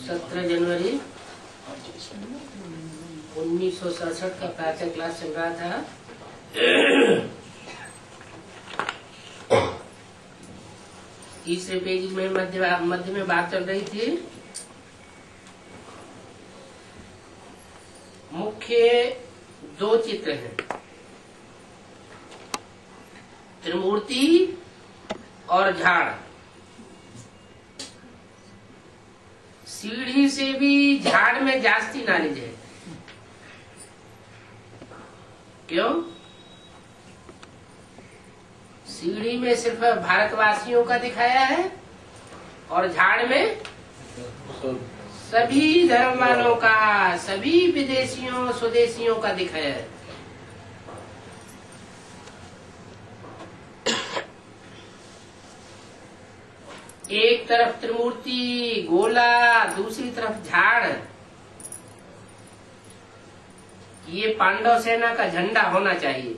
17 जनवरी 1967 का प्राचीन क्लास चल रहा था। तीसरे पेज में मध्य में बात चल रही थी। मुख्य दो चित्र हैं, त्रिमूर्ति और झाड़। सीढ़ी से भी झाड़ में जास्ती नॉलेज है। क्यों? सीढ़ी में सिर्फ भारतवासियों का दिखाया है और झाड़ में सभी धर्म वालों का, सभी विदेशियों स्वदेशियों का दिखाया है। एक तरफ त्रिमूर्ति गोला, दूसरी तरफ झाड़। ये पांडव सेना का झंडा होना चाहिए।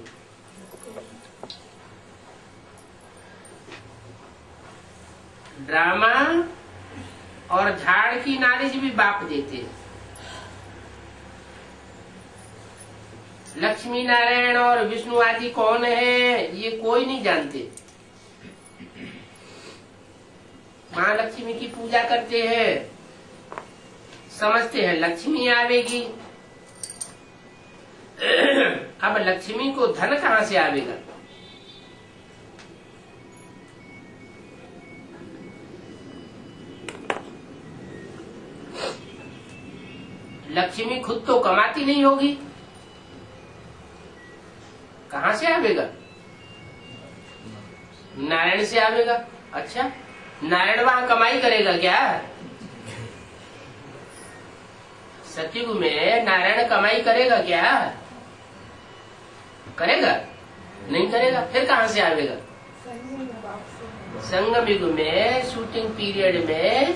ड्रामा और झाड़ की नॉलेज भी बाप देते हैं। लक्ष्मी नारायण और विष्णु आदि कौन है ये कोई नहीं जानते। माँ लक्ष्मी की पूजा करते हैं, समझते हैं लक्ष्मी आवेगी। अब लक्ष्मी को धन कहाँ से आवेगा? लक्ष्मी खुद तो कमाती नहीं होगी, कहाँ से आवेगा? नारायण से आवेगा। अच्छा, नारायण वहां कमाई करेगा क्या? सतयुग में नारायण कमाई करेगा क्या? करेगा? नहीं करेगा। फिर कहाँ से आवेगा? संगम युग में शूटिंग पीरियड में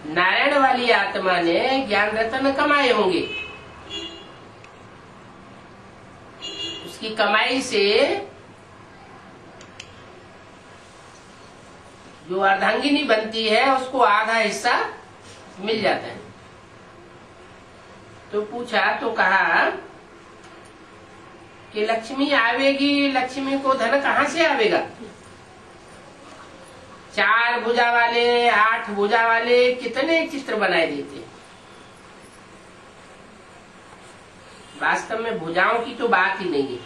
नारायण वाली आत्मा ने ज्ञान रत्न कमाए होंगे। उसकी कमाई से जो अर्धांगिनी बनती है उसको आधा हिस्सा मिल जाता है। तो पूछा तो कहा कि लक्ष्मी आवेगी, लक्ष्मी को धन कहाँ से आवेगा? 4 भुजा वाले, 8 भुजा वाले कितने चित्र बनाए देते। वास्तव में भुजाओं की तो बात ही नहीं है।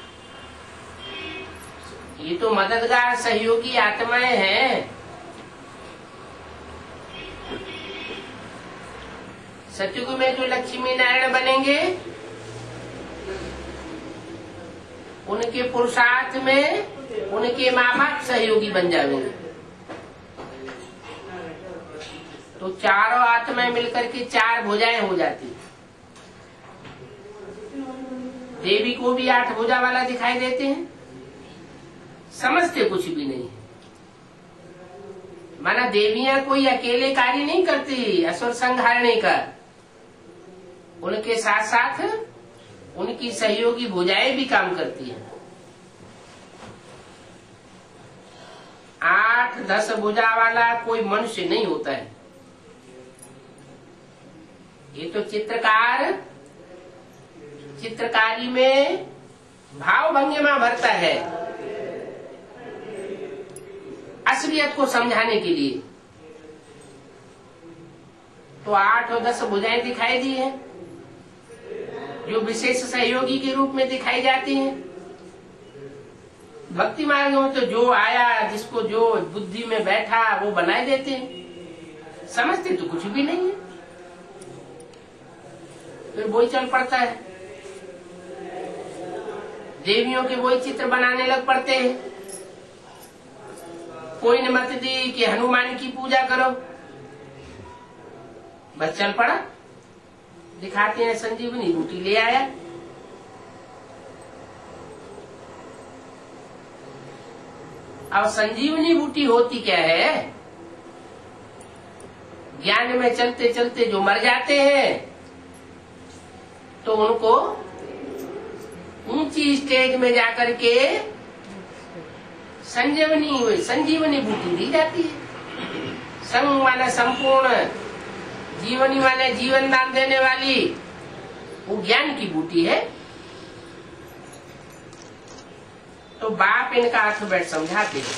ये तो मददगार सहयोगी आत्माएं हैं। सतयुग में जो लक्ष्मी नारायण बनेंगे उनके पुरुषार्थ में उनके माँ बाप सहयोगी बन जाएंगे। तो चारों आत्माएं मिलकर के 4 भुजाएं हो जाती। देवी को भी 8 भुजा वाला दिखाई देते हैं, समझते कुछ भी नहीं। माना देवियां कोई अकेले कार्य नहीं करती असुर संहारने का, उनके साथ साथ उनकी सहयोगी भुजाएं भी काम करती हैं। 8-10 भुजा वाला कोई मनुष्य नहीं होता है। ये तो चित्रकारी में भाव भंगिमा भरता है असलियत को समझाने के लिए। तो 8 और 10 भुजाएं दिखाई दी हैं जो विशेष सहयोगी के रूप में दिखाई जाती हैं। भक्ति मार्ग में तो जो आया, जिसको जो बुद्धि में बैठा वो बनाए देते हैं, समझते तो कुछ भी नहीं है। फिर वही चल पड़ता है, देवियों के वही चित्र बनाने लग पड़ते हैं। कोई ने मत दी कि हनुमान की पूजा करो, बस चल पड़ा। दिखाते हैं संजीवनी बूटी ले आया। अब संजीवनी बूटी होती क्या है? ज्ञान में चलते चलते जो मर जाते हैं तो उनको ऊंची स्टेज में जाकर के संजीवनी बूटी दी जाती है। संग माना संपूर्ण जीवनी माने जीवन दान देने वाली, वो ज्ञान की बूटी है। तो बाप इनका अर्थबैठ समझाते हैं।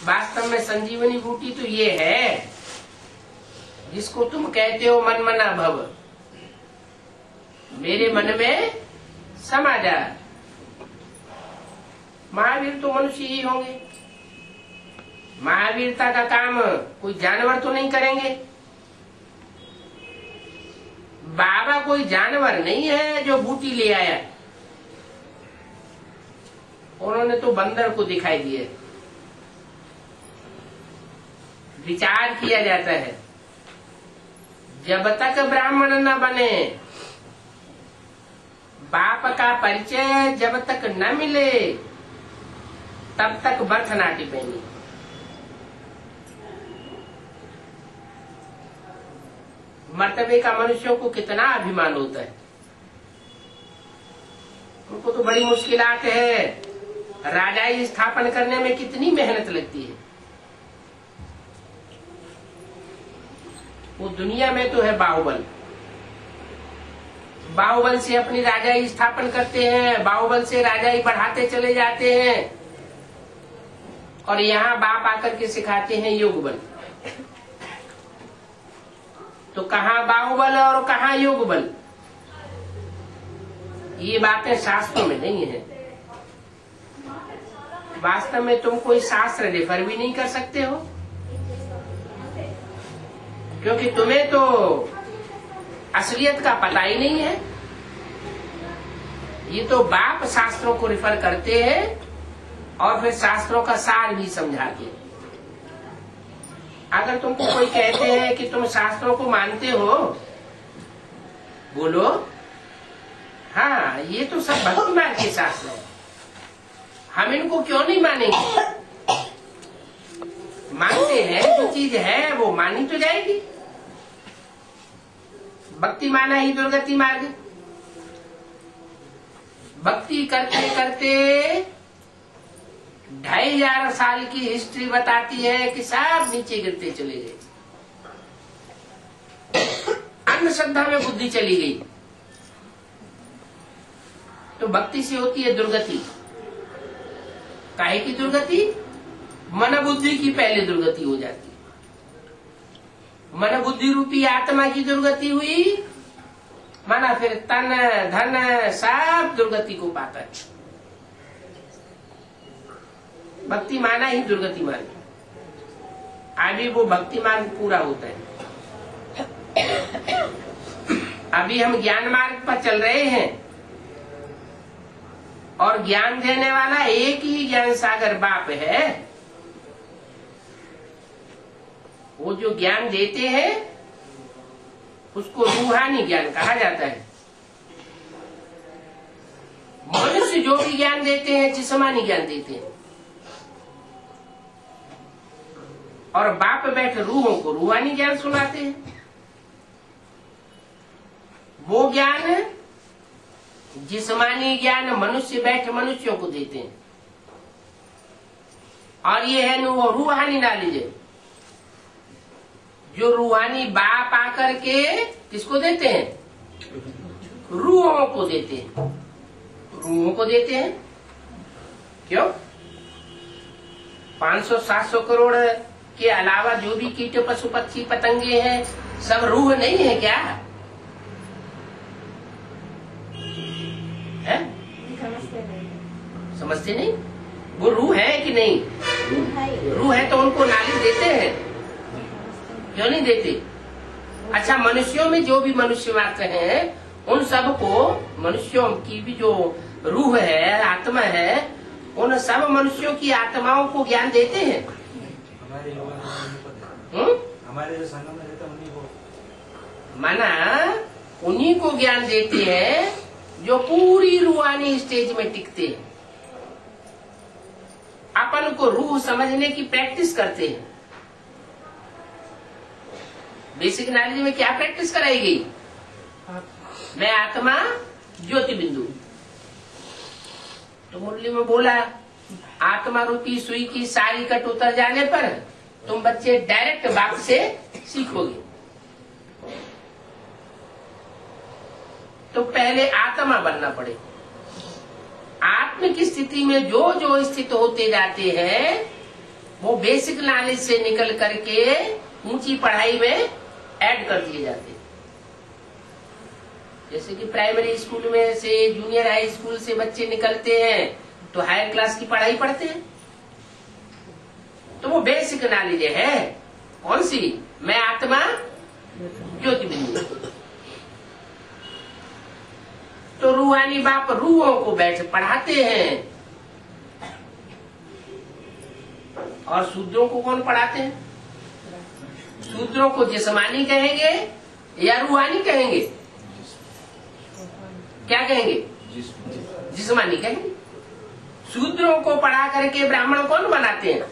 वास्तव में संजीवनी बूटी तो ये है जिसको तुम कहते हो मन मना भव, मेरे मन में समा जा। महावीर तो मनुष्य ही होंगे। महावीरता का काम कोई जानवर तो नहीं करेंगे। बाबा कोई जानवर नहीं है जो बूटी ले आया। उन्होंने तो बंदर को दिखाई दिए। विचार किया जाता है, जब तक ब्राह्मण न बने, बाप का परिचय जब तक न मिले, तब तक बर्थ ना टिपेंगे। मर्तबे का मनुष्यों को कितना अभिमान होता है। उनको तो बड़ी मुश्किलात है। राजाई स्थापन करने में कितनी मेहनत लगती है। वो दुनिया में तो है बाहुबल। बाहुबल से अपनी राजाई स्थापन करते हैं, बाहुबल से राजाई बढ़ाते चले जाते हैं, और यहाँ बाप आकर के सिखाते हैं योग बल। तो कहाँ बाहुबल और कहाँ योग बल? ये बातें शास्त्रों में नहीं है। वास्तव में तुम कोई शास्त्र रेफर भी नहीं कर सकते हो, क्योंकि तुम्हें तो असलियत का पता ही नहीं है। ये तो बाप शास्त्रों को रेफर करते हैं और फिर शास्त्रों का सार भी समझाते हैं। अगर तुमको कोई कहते हैं कि तुम शास्त्रों को मानते हो, बोलो हाँ ये तो सब भक्ति मार्ग के शास्त्र है, हम इनको क्यों नहीं मानेंगे? मानते हैं, जो चीज है वो मानी तो जाएगी। भक्ति माना ही दुर्गति मार्ग। भक्ति करते करते 2500 साल की हिस्ट्री बताती है कि सब नीचे गिरते चले गए। अंधश्रद्धा में बुद्धि चली गई, तो भक्ति से होती है दुर्गति। काहे की दुर्गति? मन बुद्धि की पहले दुर्गति हो जाती है। मन बुद्धि रूपी आत्मा की दुर्गति हुई, माना फिर तन धन सब दुर्गति को पाता है। भक्ति माना ही दुर्गति मार्ग। अभी वो भक्ति मार्ग पूरा होता है। अभी हम ज्ञान मार्ग पर चल रहे हैं, और ज्ञान देने वाला एक ही ज्ञान सागर बाप है। वो जो ज्ञान देते हैं उसको रूहानी ज्ञान कहा जाता है। मनुष्य जो भी ज्ञान देते हैं जिस्मानी ज्ञान देते हैं, और बाप बैठ रूहों को रूहानी ज्ञान सुनाते हैं। वो ज्ञान जिस्मानी ज्ञान मनुष्य बैठ मनुष्यों को देते हैं, और ये है वो रूहानी नॉलेज है जो रूहानी बाप आकर के किसको देते हैं? रूहों को देते हैं। रूहों को देते हैं क्यों? 500-700 करोड़ के अलावा जो भी कीट पशु पक्षी पतंगे हैं सब रूह नहीं है क्या? है? समझते नहीं? वो रूह है कि नहीं? रूह है तो उनको नॉलेज देते हैं, क्यों नहीं देते? अच्छा, मनुष्यों में जो भी मनुष्य मात्र हैं उन सबको, मनुष्यों की भी जो रूह है, आत्मा है, उन सब मनुष्यों की आत्माओं को ज्ञान देते हैं। हमारे जो संगम में रहते हैं उन्हीं को, माना उन्हीं को ज्ञान देते हैं जो पूरी रूहानी स्टेज में टिकते हैं, अपन को रूह समझने की प्रैक्टिस करते हैं। बेसिक नॉलेज में क्या प्रैक्टिस कराई गई? मैं आत्मा ज्योति बिंदु। तो मुरली में बोला आत्मा रूपी सुई की सारी कट उतर जाने पर तुम बच्चे डायरेक्ट बाप से सीखोगे। तो पहले आत्मा बनना पड़े। आत्मिक स्थिति में जो जो स्थित होते जाते हैं वो बेसिक नॉलेज से निकल करके ऊंची पढ़ाई में ऐड कर दिए जाते हैं। जैसे कि प्राइमरी स्कूल में से, जूनियर हाई स्कूल से बच्चे निकलते हैं तो हायर क्लास की पढ़ाई पढ़ते हैं, तो वो बेसिक नॉलेज है। कौन सी? मैं आत्मा ज्योतिबिंदु। तो रूहानी बाप रूहों को बैठ पढ़ाते हैं। और शूद्रों को कौन पढ़ाते हैं? शूद्रों को जिस्मानी कहेंगे या रूहानी कहेंगे? क्या कहेंगे? जिस्मानी कहेंगे। शूद्रों को पढ़ा करके ब्राह्मण कौन बनाते हैं?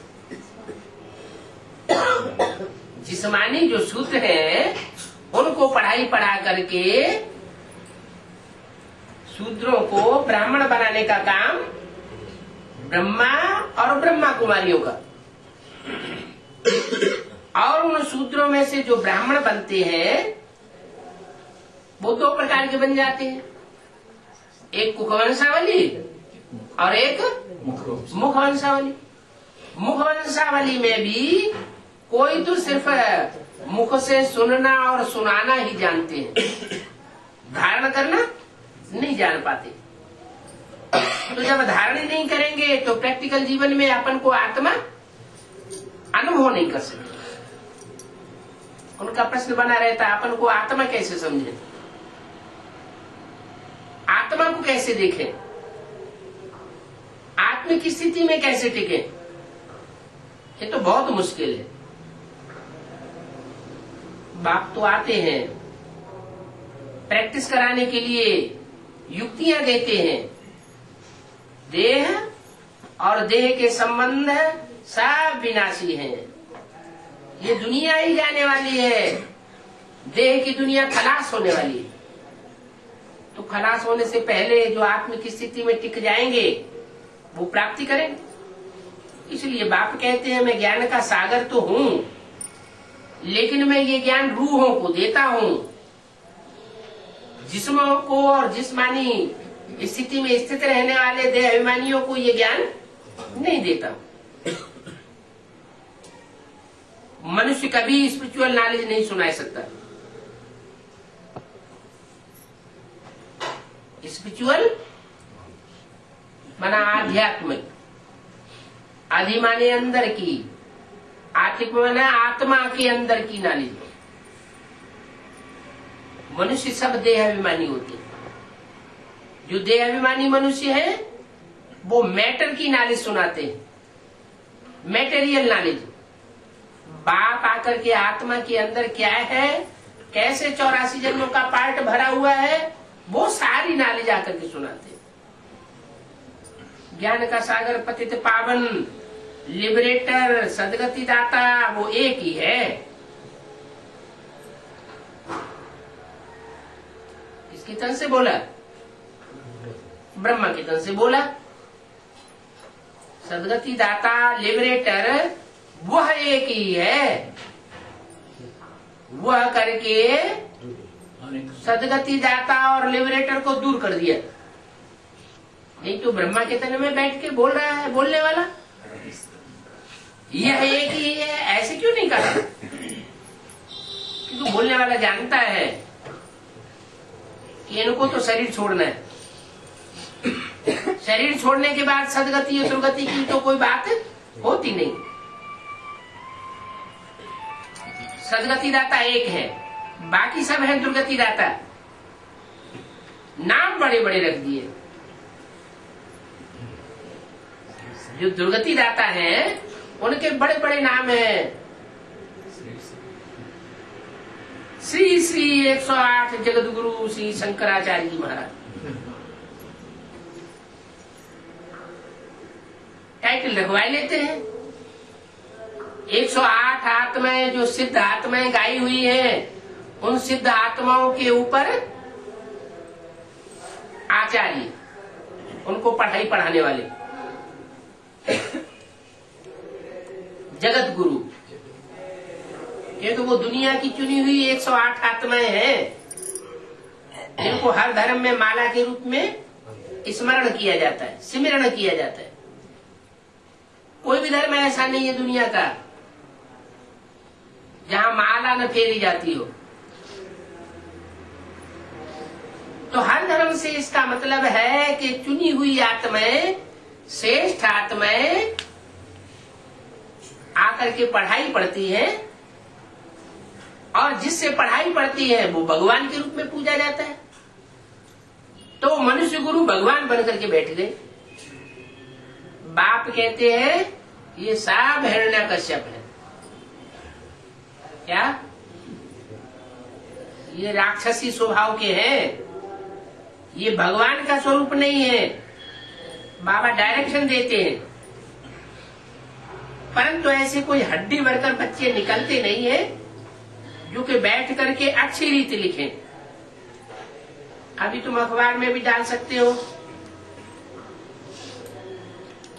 जिस्मानी जो शूद्र हैं उनको पढ़ाई पढ़ा करके शूद्रों को ब्राह्मण बनाने का काम ब्रह्मा और ब्रह्मा कुमारियों का। और उन शूद्रों में से जो ब्राह्मण बनते हैं वो दो प्रकार के बन जाते हैं, एक कुखवंशावली और एक मुखवंशावली। मुखवंशावली में भी कोई तो सिर्फ मुख से सुनना और सुनाना ही जानते हैं, धारण करना नहीं जान पाते। तो जब धारण नहीं करेंगे तो प्रैक्टिकल जीवन में अपन को आत्मा अनुभव नहीं कर सकते। उनका प्रश्न बना रहता है, अपन को आत्मा कैसे समझे, आत्मा को कैसे देखें, आत्मिक स्थिति में कैसे टिके। ये तो बहुत मुश्किल है। बाप तो आते हैं प्रैक्टिस कराने के लिए, युक्तियां देते हैं। देह और देह के संबंध सब विनाशी हैं। ये दुनिया ही जाने वाली है, देह की दुनिया खलास होने वाली है। तो खलास होने से पहले जो आत्मिक स्थिति में टिक जाएंगे वो प्राप्ति करेंगे। इसलिए बाप कहते हैं मैं ज्ञान का सागर तो हूं, लेकिन मैं ये ज्ञान रूहों को देता हूं, जिस्मों को और जिस्मानी स्थिति में स्थित रहने वाले देह अभिमानियों को ये ज्ञान नहीं देता हूं। मनुष्य कभी स्पिरिचुअल नॉलेज नहीं सुना सकता। स्पिरिचुअल माना आध्यात्मिक, आदि माने अंदर की, आत्मिक माना आत्मा के अंदर की नॉलेज। मनुष्य सब देह अभिमानी होते हैं। जो देह अभिमानी मनुष्य है वो मैटर की नॉलेज सुनाते हैं, मैटेरियल नॉलेज। बाप आकर के आत्मा के अंदर क्या है, कैसे 84 जन्मों का पार्ट भरा हुआ है, वो सारी नॉलेज आकर के सुनाते हैं। ज्ञान का सागर, पतित पावन, लिबरेटर, सदगति दाता वो एक ही है। किसकी तरफ से बोला? ब्रह्मा की तरफ से बोला। सदगति दाता, लिबरेटर वह एक ही है। वह करके सदगति दाता और लिबरेटर को दूर कर दिया। नहीं तो ब्रह्मा के तन में बैठ के बोल रहा है बोलने वाला, यह एक ही है, ऐसे क्यों नहीं कहा? क्योंकि बोलने वाला जानता है कि इनको तो शरीर छोड़ना है। शरीर छोड़ने के बाद सदगति और दुर्गति की तो कोई बात होती नहीं। सदगति दाता एक है, बाकी सब है दुर्गति दाता। नाम बड़े बड़े रख दिए। जो दुर्गति दाता है उनके बड़े बड़े नाम हैं। श्री श्री 108 जगत गुरु श्री शंकराचार्य जी महाराज टाइटल रखवाए लेते हैं। 108 आत्माएं जो सिद्ध आत्माएं गाई हुई हैं, उन सिद्ध आत्माओं के ऊपर आचार्य, उनको पढ़ाई पढ़ाने वाले जगत गुरु क्योंकि वो दुनिया की चुनी हुई 108 आत्माएं हैं जिनको हर धर्म में माला के रूप में स्मरण किया जाता है, सिमरण किया जाता है। कोई भी धर्म ऐसा नहीं है दुनिया का जहां माला न फेरी जाती हो। तो हर धर्म से इसका मतलब है कि चुनी हुई आत्माएं, श्रेष्ठ आत्माएं आकर के पढ़ाई पढ़ती है, और जिससे पढ़ाई पढ़ती है वो भगवान के रूप में पूजा जाता है। तो मनुष्य गुरु भगवान बनकर के बैठ गए। बाप कहते हैं ये सब हिरण्यकश्यप है। क्या ये राक्षसी स्वभाव के हैं, ये भगवान का स्वरूप नहीं है। बाबा डायरेक्शन देते हैं, परंतु ऐसे कोई हड्डी भरकर बच्चे निकलते नहीं है जो कि बैठ करके अच्छी रीति लिखें। अभी तुम अखबार में भी डाल सकते हो,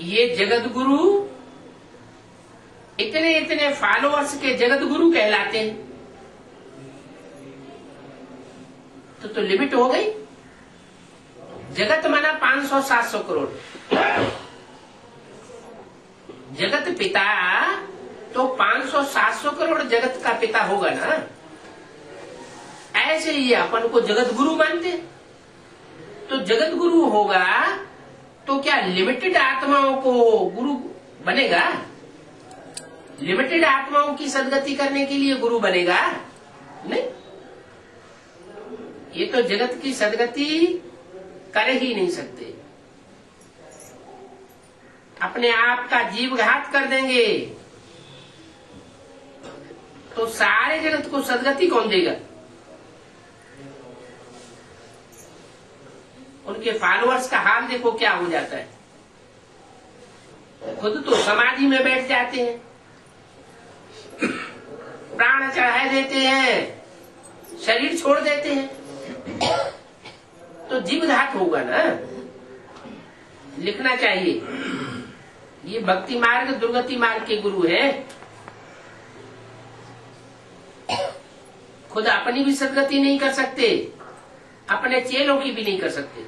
ये जगत गुरु इतने इतने फॉलोअर्स के जगत गुरु कहलाते हैं। तो लिमिट हो गई। जगत माना 500-700 करोड़। जगत पिता तो 500-700 करोड़ जगत का पिता होगा ना। ऐसे ही अपन को जगत गुरु मानते। तो जगत गुरु होगा तो क्या लिमिटेड आत्माओं को गुरु बनेगा? लिमिटेड आत्माओं की सदगति करने के लिए गुरु बनेगा? नहीं। ये तो जगत की सदगति कर ही नहीं सकते। अपने आप का जीव घात कर देंगे तो सारे जगत को सदगति कौन देगा? उनके फॉलोअर्स का हाल देखो क्या हो जाता है। खुद तो समाधि में बैठ जाते हैं, प्राण चढ़ा देते हैं, शरीर छोड़ देते हैं, तो जीव घात होगा ना। लिखना चाहिए ये भक्ति मार्ग दुर्गति मार्ग के गुरु हैं। खुद अपनी भी सदगति नहीं कर सकते, अपने चेलों की भी नहीं कर सकते।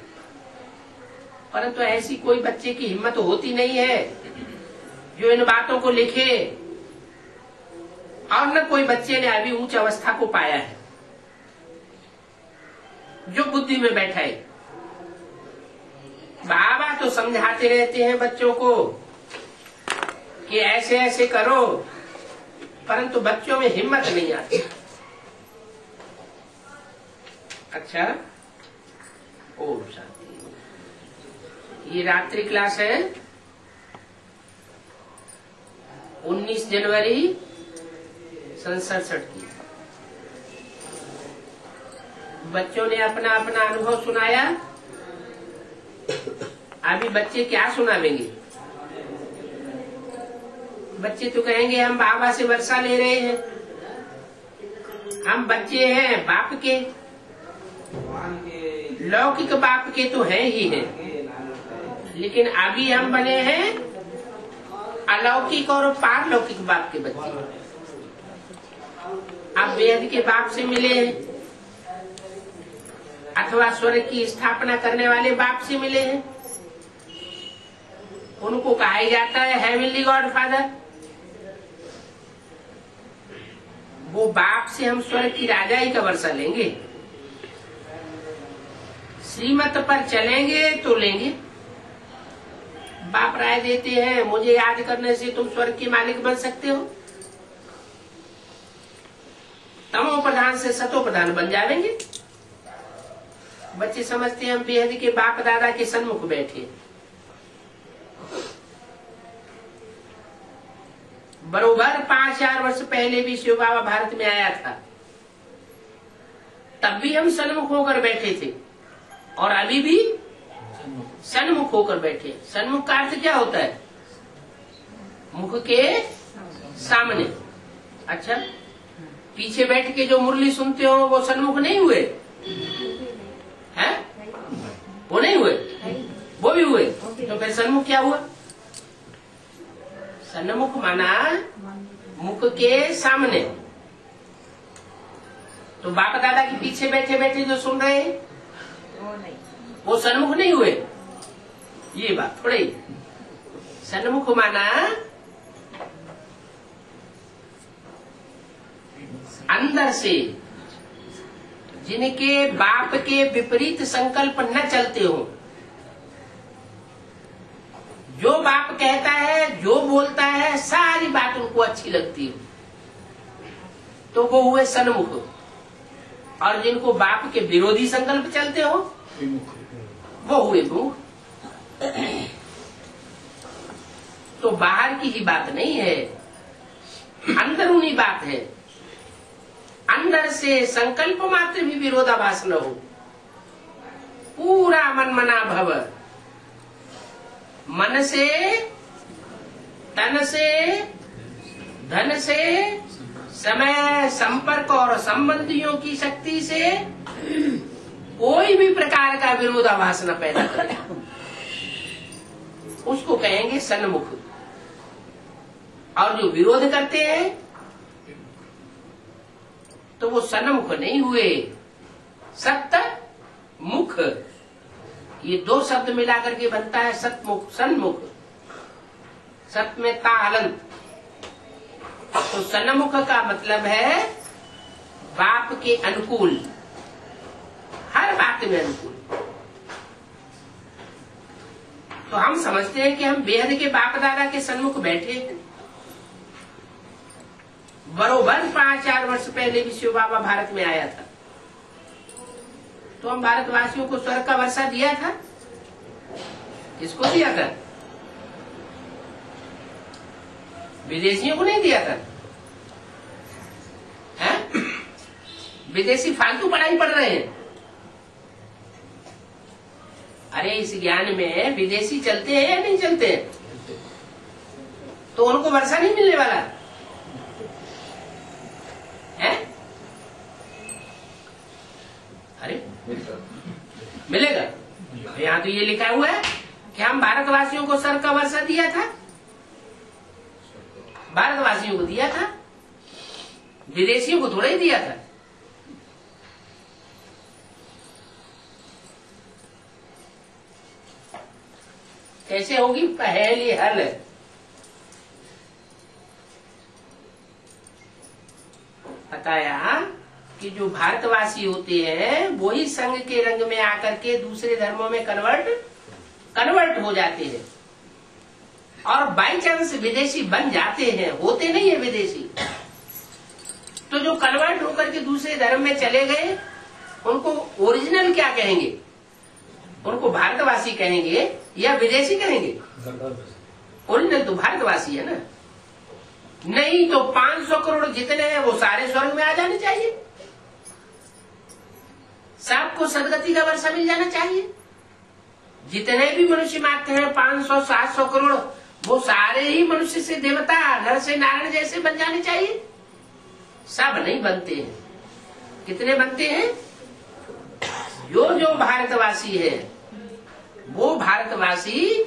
परंतु ऐसी कोई बच्चे की हिम्मत होती नहीं है जो इन बातों को लिखे, और न कोई बच्चे ने अभी उच्च अवस्था को पाया है जो बुद्धि में बैठा है। बाबा तो समझाते रहते हैं बच्चों को कि ऐसे ऐसे करो, परंतु बच्चों में हिम्मत नहीं आती। अच्छा, ओम शांति। ये रात्रि क्लास है 19 जनवरी 1967 की। बच्चों ने अपना अपना अनुभव सुनाया। अभी बच्चे क्या सुनावेंगे? बच्चे तो कहेंगे हम बाबा से वर्षा ले रहे हैं, हम बच्चे हैं बाप के, लौकिक बाप के तो हैं ही हैं, लेकिन अभी हम बने हैं अलौकिक और पारलौकिक बाप के बच्चे। आप वेद के बाप से मिले हैं अथवा स्वर्ग की स्थापना करने वाले बाप से मिले हैं। उनको कहा जाता है हेवनली गॉड फादर। वो बाप से हम स्वर्ग की राजाई का वर्षा लेंगे, श्रीमत पर चलेंगे तो लेंगे। बाप राय देते हैं मुझे याद करने से तुम स्वर्ग के मालिक बन सकते हो, तमो प्रधान से सतो प्रधान बन जाएंगे। बच्चे समझते हैं हम बेहद के बाप दादा के सन्मुख बैठे। बरोबर 5000 वर्ष पहले भी शिव बाबा भारत में आया था, तब भी हम सन्मुख होकर बैठे थे और अभी भी सन्मुख होकर बैठे। सन्मुख का अर्थ क्या होता है? मुख के सामने। अच्छा, पीछे बैठ के जो मुरली सुनते हो वो सन्मुख नहीं हुए हैं? वो नहीं हुए, वो भी हुए। तो फिर सन्मुख क्या हुआ? सन्मुख माना मुख के सामने। तो बाप दादा के पीछे बैठे बैठे जो सुन रहे हैं वो नहीं, वो सन्मुख नहीं हुए। ये बात थोड़ी सन्मुख माना अंदर से जिनके बाप के विपरीत संकल्प न चलते हो, जो बाप कहता है, जो बोलता है, सारी बात उनको अच्छी लगती हो, तो वो हुए सन्मुख। और जिनको बाप के विरोधी संकल्प चलते हो, वो हुए मुख। तो बाहर की ही बात नहीं है, अंदरूनी बात है। अंदर से संकल्प मात्र भी विरोधाभास न हो, पूरा मन मना भव, मन से, तन से, धन से, समय, संपर्क और संबंधियों की शक्ति से कोई भी प्रकार का विरोधाभास न पैदा करे, उसको कहेंगे सन्मुख। और जो विरोध करते हैं तो वो सन्मुख नहीं हुए, सत्मुख। ये दो शब्द मिलाकर के बनता है सतमुख, सन्मुख। सत में ता हलंत। तो सन्मुख का मतलब है बाप के अनुकूल, हर बात में अनुकूल। तो हम समझते हैं कि हम बेहद के बाप दादा के सन्मुख बैठे हैं। बरोबर 5-4 वर्ष पहले भी शिव बाबा भारत में आया था, तो हम भारतवासियों को स्वर्ग का वर्षा दिया था। किसको दिया था? विदेशियों को नहीं दिया था। हैं? विदेशी फालतू पढ़ाई पढ़ रहे हैं। अरे इस ज्ञान में विदेशी चलते हैं या नहीं चलते हैं? तो उनको वर्षा नहीं मिलने वाला है? अरे मिलेगा। यहाँ तो ये लिखा हुआ है कि हम भारतवासियों को स्वर्ग का वर्षा दिया था, भारतवासियों को दिया था, विदेशियों को थोड़ा ही दिया था। कैसे होगी पहली हल? बताया कि जो भारतवासी होते हैं वही संघ के रंग में आकर के दूसरे धर्मों में कन्वर्ट हो जाते हैं। और बाई चांस विदेशी बन जाते हैं, होते नहीं है विदेशी। तो जो कन्वर्ट होकर के दूसरे धर्म में चले गए, उनको ओरिजिनल क्या कहेंगे? उनको भारतवासी कहेंगे या विदेशी कहेंगे? ओरिजिनल तो भारतवासी है ना। नहीं तो 500 करोड़ जितने हैं वो सारे स्वर्ग में आ जाने चाहिए, सबको सदगति का वर्षा मिल जाना चाहिए। जितने भी मनुष्य मात्र हैं 500-700 करोड़, वो सारे ही मनुष्य से देवता, नर से नारायण जैसे बन जाने चाहिए। सब नहीं बनते हैं। कितने बनते हैं? जो भारतवासी है वो भारतवासी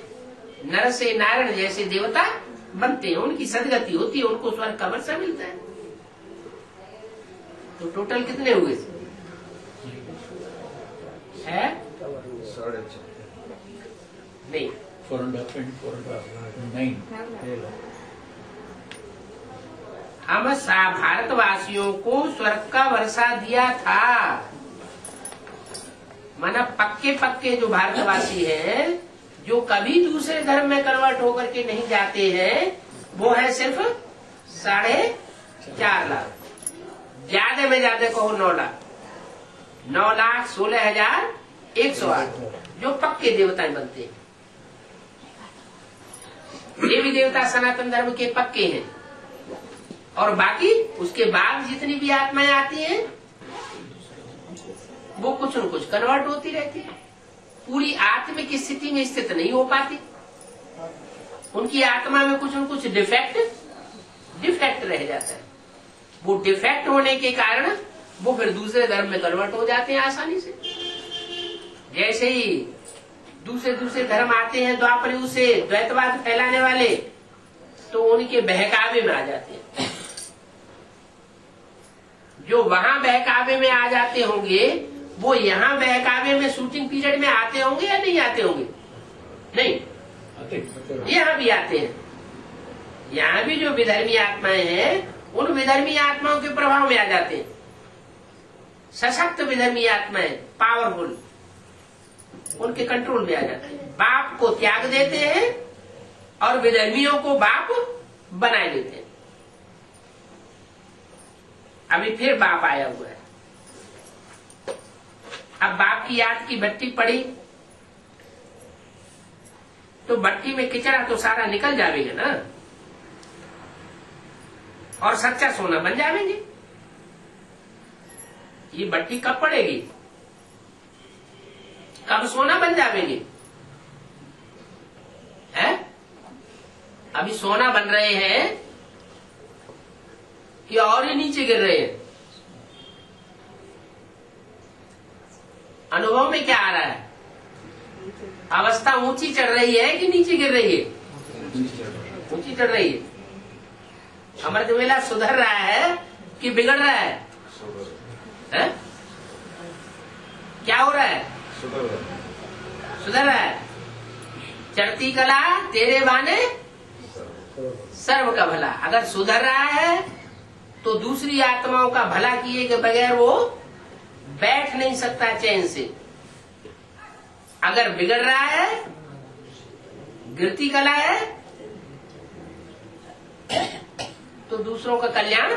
नर से नारायण जैसे देवता बनते हैं, उनकी सदगति होती है, उनको स्वर्ग का वर्षा मिलता है। तो टोटल कितने हुए है? नहीं 4.5 हम भारतवासियों को स्वर्ग का वर्षा दिया था। माना पक्के जो भारतवासी हैं, जो कभी दूसरे धर्म में कन्वर्ट होकर के नहीं जाते हैं, वो है सिर्फ 4.5 लाख। ज्यादा में ज्यादा कहो 9 लाख, 9,16,108 जो पक्के देवताएं बनते हैं। देवी देवता सनातन धर्म के पक्के हैं। और बाकी उसके बाद जितनी भी आत्माएं आती हैं वो कुछ न कुछ कन्वर्ट होती रहती है, पूरी आत्मिक स्थिति में स्थित नहीं हो पाती। उनकी आत्मा में कुछ न कुछ डिफेक्ट रह जाता है। वो डिफेक्ट होने के कारण वो फिर दूसरे धर्म में कन्वर्ट हो जाते हैं आसानी से। जैसे ही दूसरे धर्म आते हैं द्वापर युग से द्वैतवाद फैलाने वाले, तो उनके बहकावे में आ जाते हैं। जो वहां बहकावे में आ जाते होंगे वो यहाँ बहकावे में शूटिंग पीरियड में आते होंगे या नहीं आते होंगे? नहीं, यहाँ भी आते हैं। यहाँ भी जो विधर्मी आत्माएं हैं उन विधर्मी आत्माओं के प्रभाव में आ जाते हैं। सशक्त विधर्मी आत्माएं, पावरफुल, उनके कंट्रोल में आ जाते हैं। बाप को त्याग देते हैं और विधर्मियों को बाप बना लेते हैं। अभी फिर बाप आया हुआ है। अब बाप की याद की भट्टी पड़ी तो भट्टी में किचड़ा तो सारा निकल जाएगा ना, और सच्चा सोना बन जाएंगे। ये भट्टी कब पड़ेगी? कब सोना बन जाएंगे? है? अभी सोना बन रहे हैं कि और ही नीचे गिर रहे हैं? अनुभव में क्या आ रहा है? अवस्था ऊंची चढ़ रही है कि नीचे गिर रही है? ऊंची चढ़ रही है। अमृत वेला सुधर रहा है कि बिगड़ रहा है? क्या हो रहा है? सुधर रहा है। चढ़ती कला तेरे बाने सर्व का भला। अगर सुधर रहा है तो दूसरी आत्माओं का भला किए के बगैर वो बैठ नहीं सकता चैन से। अगर बिगड़ रहा है, गिरती कला है, तो दूसरों का कल्याण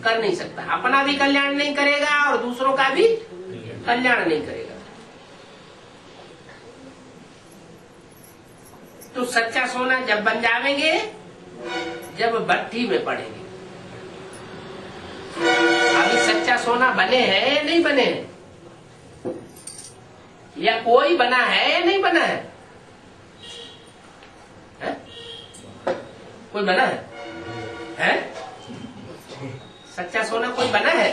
कर नहीं सकता। अपना भी कल्याण नहीं करेगा और दूसरों का भी कल्याण नहीं करेगा। तो सच्चा सोना जब बन जाएंगे जब भट्टी में पड़ेंगे। अभी सच्चा सोना बने हैं या नहीं बने हैं? या कोई बना है या नहीं बना है? कोई बना है? सच्चा सोना कोई बना है?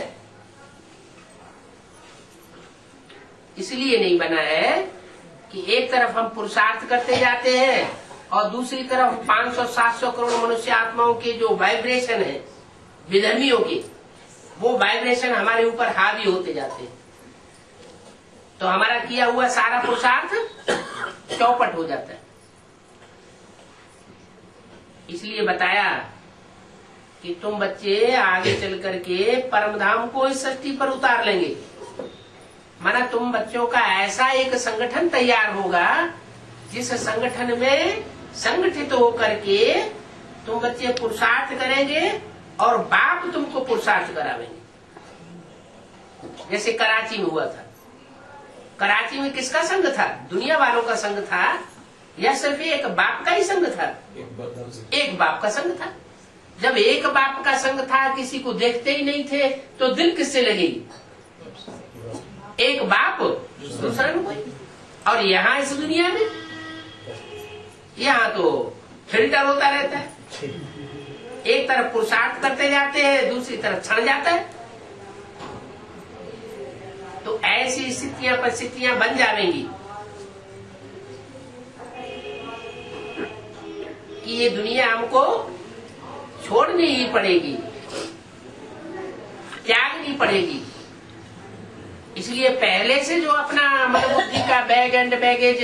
इसलिए नहीं बना है कि एक तरफ हम पुरुषार्थ करते जाते हैं और दूसरी तरफ 500-700 करोड़ मनुष्य आत्माओं के जो वाइब्रेशन है विधर्मियों के, वो वाइब्रेशन हमारे ऊपर हावी होते जाते हैं। तो हमारा किया हुआ सारा पुरुषार्थ चौपट हो जाता है। इसलिए बताया कि तुम बच्चे आगे चल करके परम धाम को इस सृष्टि पर उतार लेंगे। माना तुम बच्चों का ऐसा एक संगठन तैयार होगा जिस संगठन में संगठित होकर के तुम बच्चे पुरुषार्थ करेंगे और बाप तुमको पुरुषार्थ करावेंगे। जैसे कराची में हुआ था। कराची में किसका संघ था? दुनिया वालों का संघ था या सिर्फ एक बाप का ही संघ था? एक बाप का संघ था। जब एक बाप का संघ था, किसी को देखते ही नहीं थे, तो दिल किससे लगेगी? एक बाप दूसरा में कोई। और यहाँ इस दुनिया में यहाँ तो फिल्टर होता रहता है। एक तरफ पुरुषार्थ करते जाते हैं, दूसरी तरफ छड़ जाता है। तो ऐसी स्थितियां परिस्थितियां बन जाएंगी कि ये दुनिया हमको छोड़नी ही पड़ेगी, त्यागनी पड़ेगी। इसलिए पहले से जो अपना मतलब बुद्धि का बैग एंड बैगेज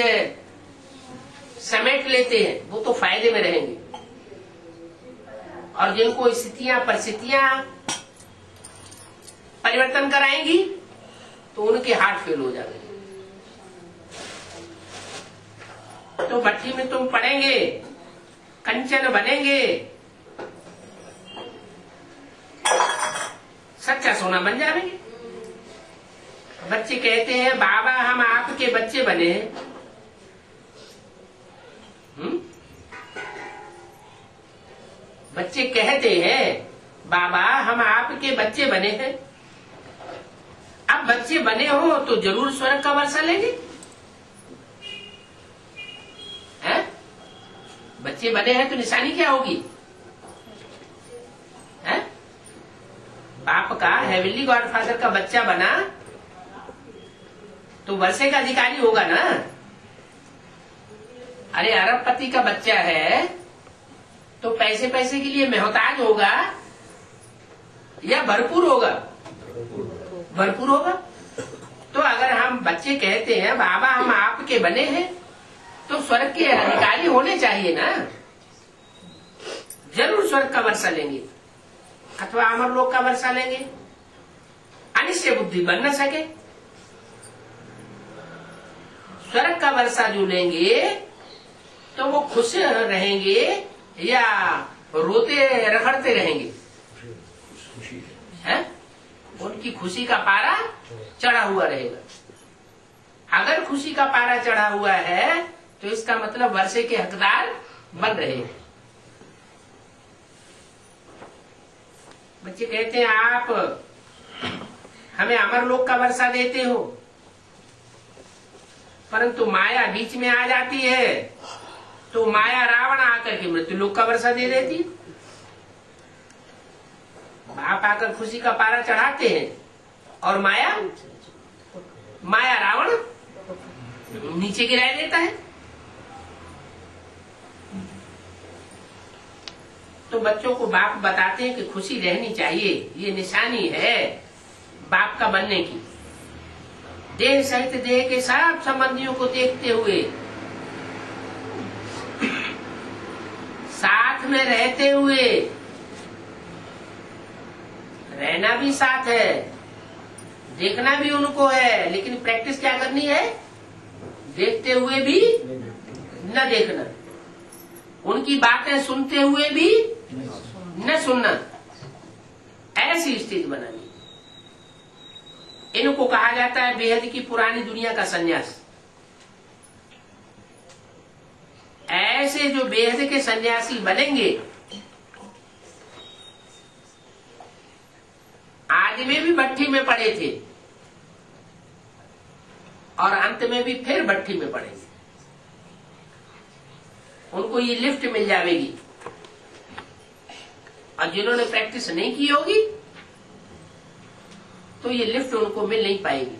समेट लेते हैं वो तो फायदे में रहेंगे, और जिनको स्थितियां परिस्थितियां परिवर्तन कराएंगी तो उनके हार्ट फेल हो जाएंगे। तो भट्टी में तुम पड़ेंगे, कंचन बनेंगे, सच्चा सोना बन जाएंगे। बच्चे कहते हैं बाबा हम आपके बच्चे बने। बच्चे कहते हैं बाबा हम आपके बच्चे बने हैं। अब बच्चे बने हो तो जरूर स्वर्ग का वर्षा लेंगे। हैं? बच्चे बने हैं तो निशानी क्या होगी? हैं? बाप का हेवनली गॉडफादर का बच्चा बना तो वर्षे का अधिकारी होगा ना। अरे अरबपति का बच्चा है तो पैसे पैसे के लिए मोहताज होगा, या भरपूर होगा? भरपूर होगा। तो अगर हम बच्चे कहते हैं बाबा हम आपके बने हैं, तो स्वर्ग के अधिकारी होने चाहिए ना, जरूर स्वर्ग का वर्षा लेंगे अथवा अमर लोक का वर्षा लेंगे। अनिश्चय बुद्धि बन न सके। स्वर्ग का वर्षा जो लेंगे तो वो खुश रहेंगे या रोते रखड़ते रहेंगे? है? उनकी खुशी का पारा चढ़ा हुआ रहेगा। अगर खुशी का पारा चढ़ा हुआ है तो इसका मतलब वर्षे के हकदार बन रहे हैं। बच्चे कहते हैं आप हमें अमर लोक का वर्षा देते हो, परंतु माया बीच में आ जाती है तो माया रावण आकर के मृत्यु लोक का वर्षा दे देती है। आप आकर खुशी का पारा चढ़ाते हैं और माया रावण नीचे गिरा देता है। तो बच्चों को बाप बताते हैं कि खुशी रहनी चाहिए, ये निशानी है बाप का बनने की। देह सहित देह के सब संबंधियों को देखते हुए, साथ में रहते हुए, रहना भी साथ है, देखना भी उनको है, लेकिन प्रैक्टिस क्या करनी है? देखते हुए भी न देखना, उनकी बातें सुनते हुए भी न सुनना, ऐसी स्थिति बनानी। इनको कहा जाता है बेहद की पुरानी दुनिया का सन्यास। ऐसे जो बेहद के सन्यासी बनेंगे, आदि में भी भट्ठी में पड़े थे और अंत में भी फिर भट्ठी में पड़ेंगे। उनको ये लिफ्ट मिल जाएगी, और जिन्होंने प्रैक्टिस नहीं की होगी तो ये लिफ्ट उनको मिल नहीं पाएगी।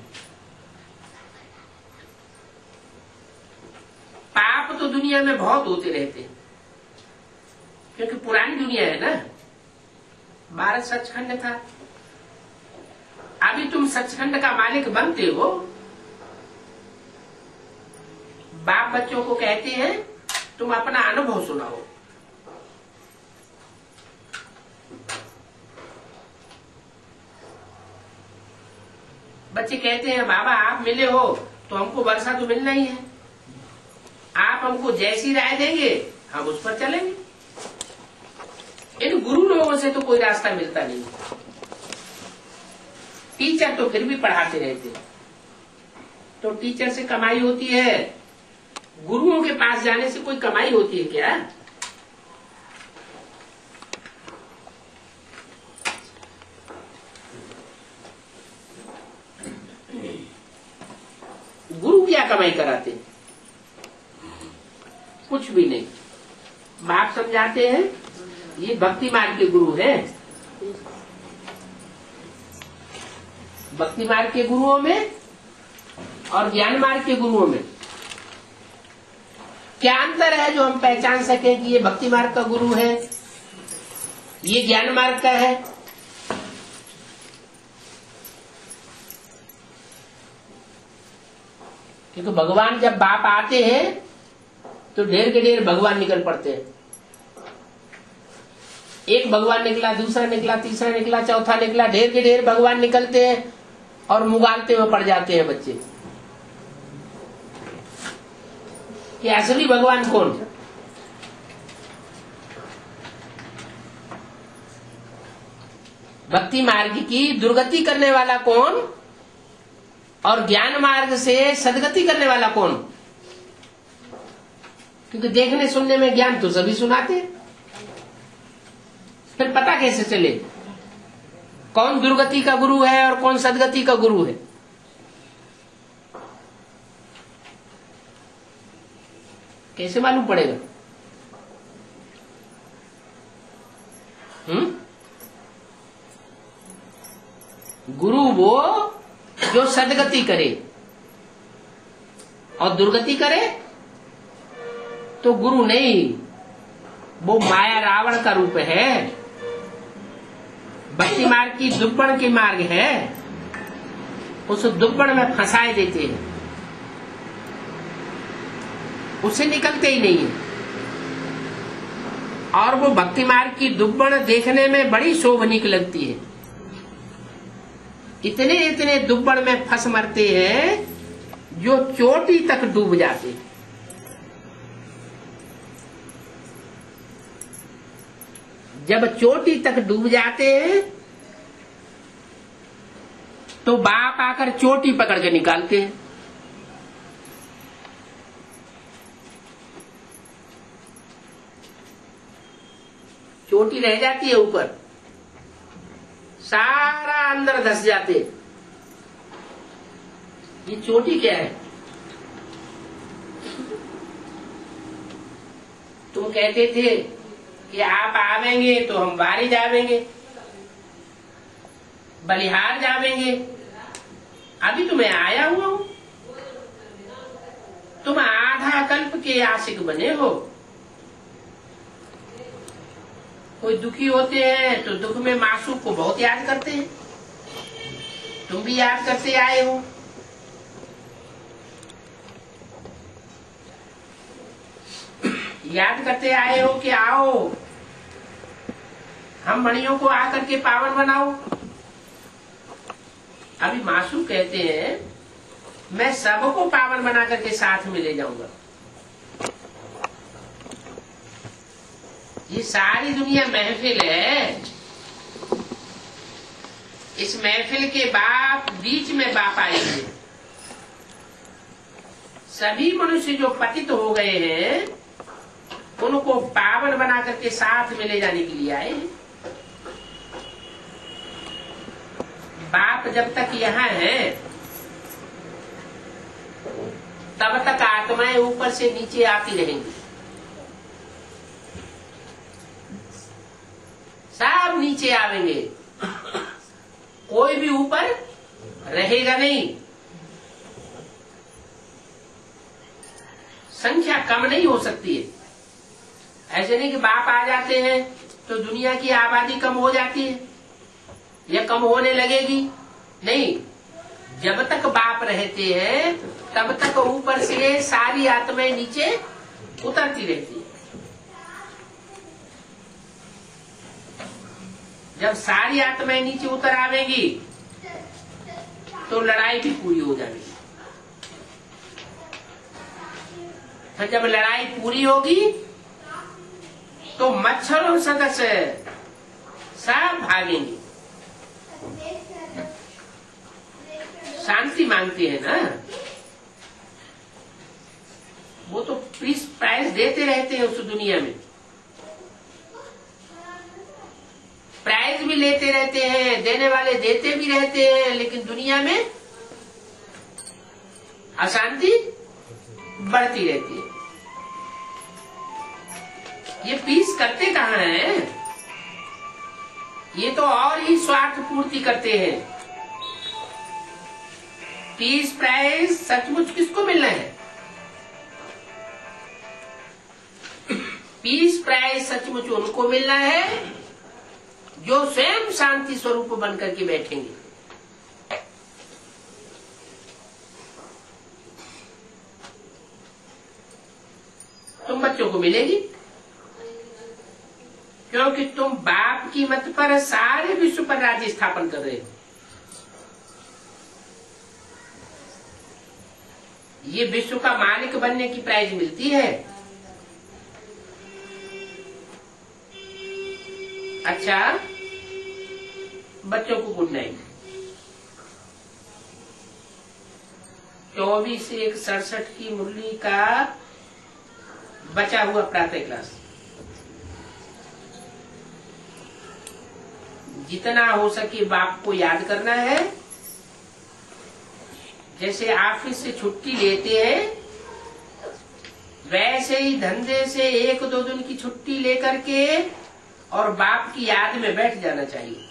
पाप तो दुनिया में बहुत होते रहते हैं, क्योंकि पुरानी दुनिया है ना। भारत सचखंड था, अभी तुम सचखंड का मालिक बनते हो। बाप बच्चों को कहते हैं तुम अपना अनुभव सुनाओ। बच्चे कहते हैं बाबा आप मिले हो तो हमको वर्षा तो मिलना ही है, आप हमको जैसी राय देंगे हम उस पर चलेंगे। इन गुरु लोगों से तो कोई रास्ता मिलता नहीं। टीचर तो फिर भी पढ़ाते रहते, तो टीचर से कमाई होती है, गुरुओं के पास जाने से कोई कमाई होती है क्या? गुरु क्या कमाई कराते? कुछ भी नहीं। बाप समझाते हैं ये भक्ति मार्ग के गुरु हैं। भक्ति मार्ग के गुरुओं में और ज्ञान मार्ग के गुरुओं में क्या अंतर है जो हम पहचान सके कि ये भक्ति मार्ग का गुरु है, ये ज्ञान मार्ग का है? क्योंकि भगवान जब बाप आते हैं तो ढेर के ढेर भगवान निकल पड़ते हैं। एक भगवान निकला, दूसरा निकला, तीसरा निकला, चौथा निकला, ढेर के ढेर भगवान निकलते हैं और मुगालते हुए पड़ जाते हैं बच्चे कि असली भगवान कौन? भक्ति मार्ग की दुर्गति करने वाला कौन और ज्ञान मार्ग से सदगति करने वाला कौन? क्योंकि देखने सुनने में ज्ञान तो सभी सुनाते हैं, फिर पता कैसे चले कौन दुर्गति का गुरु है और कौन सदगति का गुरु है? कैसे मालूम पड़ेगा? गुरु वो जो सदगति करे, और दुर्गति करे तो गुरु नहीं, वो माया रावण का रूप है। भक्ति मार्ग की दुब्बड़ के मार्ग है, उस दुब्बड़ में फंसाए देते हैं, उससे निकलते ही नहीं है। और वो भक्ति मार्ग की दुब्बड़ देखने में बड़ी शोभनीक लगती है। इतने इतने दुब्बड़ में फंस मरते हैं जो चोटी तक डूब जाते। जब चोटी तक डूब जाते हैं तो बाप आकर चोटी पकड़ के निकालते हैं। चोटी रह जाती है ऊपर, सारा अंदर धस जाते। ये चोटी क्या है? तुम कहते थे कि आप आवेंगे तो हम बारी जावेंगे, बलिहार जावेंगे। अभी तो मैं आया हुआ हूं। तुम आधा कल्प के आशिक बने हो। कोई दुखी होते हैं तो दुख में मासूम को बहुत याद करते हैं। तुम भी याद करते आए हो। याद करते आए हो कि आओ हम मणियों को आकर के पावन बनाओ। अभी मासूम कहते हैं मैं सबको पावन बना करके साथ में ले जाऊंगा। ये सारी दुनिया महफिल है। इस महफिल के बाप बीच में बाप आएंगे। सभी मनुष्य जो पतित हो गए हैं उनको पावन बना करके साथ में ले जाने के लिए आए। बाप जब तक यहाँ है तब तक आत्माएं ऊपर से नीचे आती रहेंगी। सब नीचे आवेंगे, कोई भी ऊपर रहेगा नहीं। संख्या कम नहीं हो सकती है। ऐसे नहीं कि बाप आ जाते हैं तो दुनिया की आबादी कम हो जाती है या कम होने लगेगी। नहीं, जब तक बाप रहते हैं तब तक ऊपर से सारी आत्माएं नीचे उतरती रहती है। जब सारी आत्माएं नीचे उतर आवेंगी तो लड़ाई भी पूरी हो जाएगी। फिर जब लड़ाई पूरी होगी तो मच्छर और सदस्य सब भागेंगे। शांति मांगते हैं ना, वो तो पीस प्राइस देते रहते हैं उस दुनिया में। प्राइज भी लेते रहते हैं, देने वाले देते भी रहते हैं, लेकिन दुनिया में अशांति बढ़ती रहती है। ये पीस करते कहाँ हैं? ये तो और ही स्वार्थ पूर्ति करते हैं। पीस प्राइज सचमुच किसको मिलना है? पीस प्राइज सचमुच उनको मिलना है जो स्वयं शांति स्वरूप बनकर के बैठेंगे। तुम बच्चों को मिलेगी क्योंकि तुम बाप की मत पर सारे विश्व पर राज्य स्थापन कर रहे हो। ये विश्व का मालिक बनने की प्राइज मिलती है। अच्छा, बच्चों को गुड नाइट। 24/1/67 की मुरली का बचा हुआ प्रातः क्लास जितना हो सके बाप को याद करना है। जैसे ऑफिस से छुट्टी लेते हैं वैसे ही धंधे से 1-2 दिन की छुट्टी लेकर के और बाप की याद में बैठ जाना चाहिए।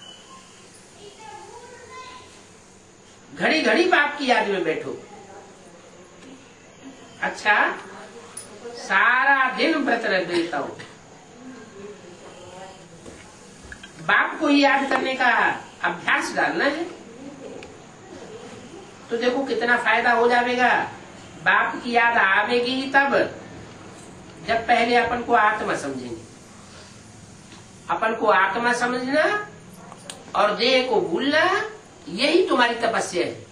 घड़ी घड़ी बाप की याद में बैठो। अच्छा, सारा दिन व्रत रख देता हूं, बाप को ही याद करने का अभ्यास डालना है, तो देखो कितना फायदा हो जाएगा। बाप की याद आवेगी ही तब जब पहले अपन को आत्मा समझेंगे। अपन को आत्मा समझना और देह को भूलना, यही तुम्हारी तपस्या है।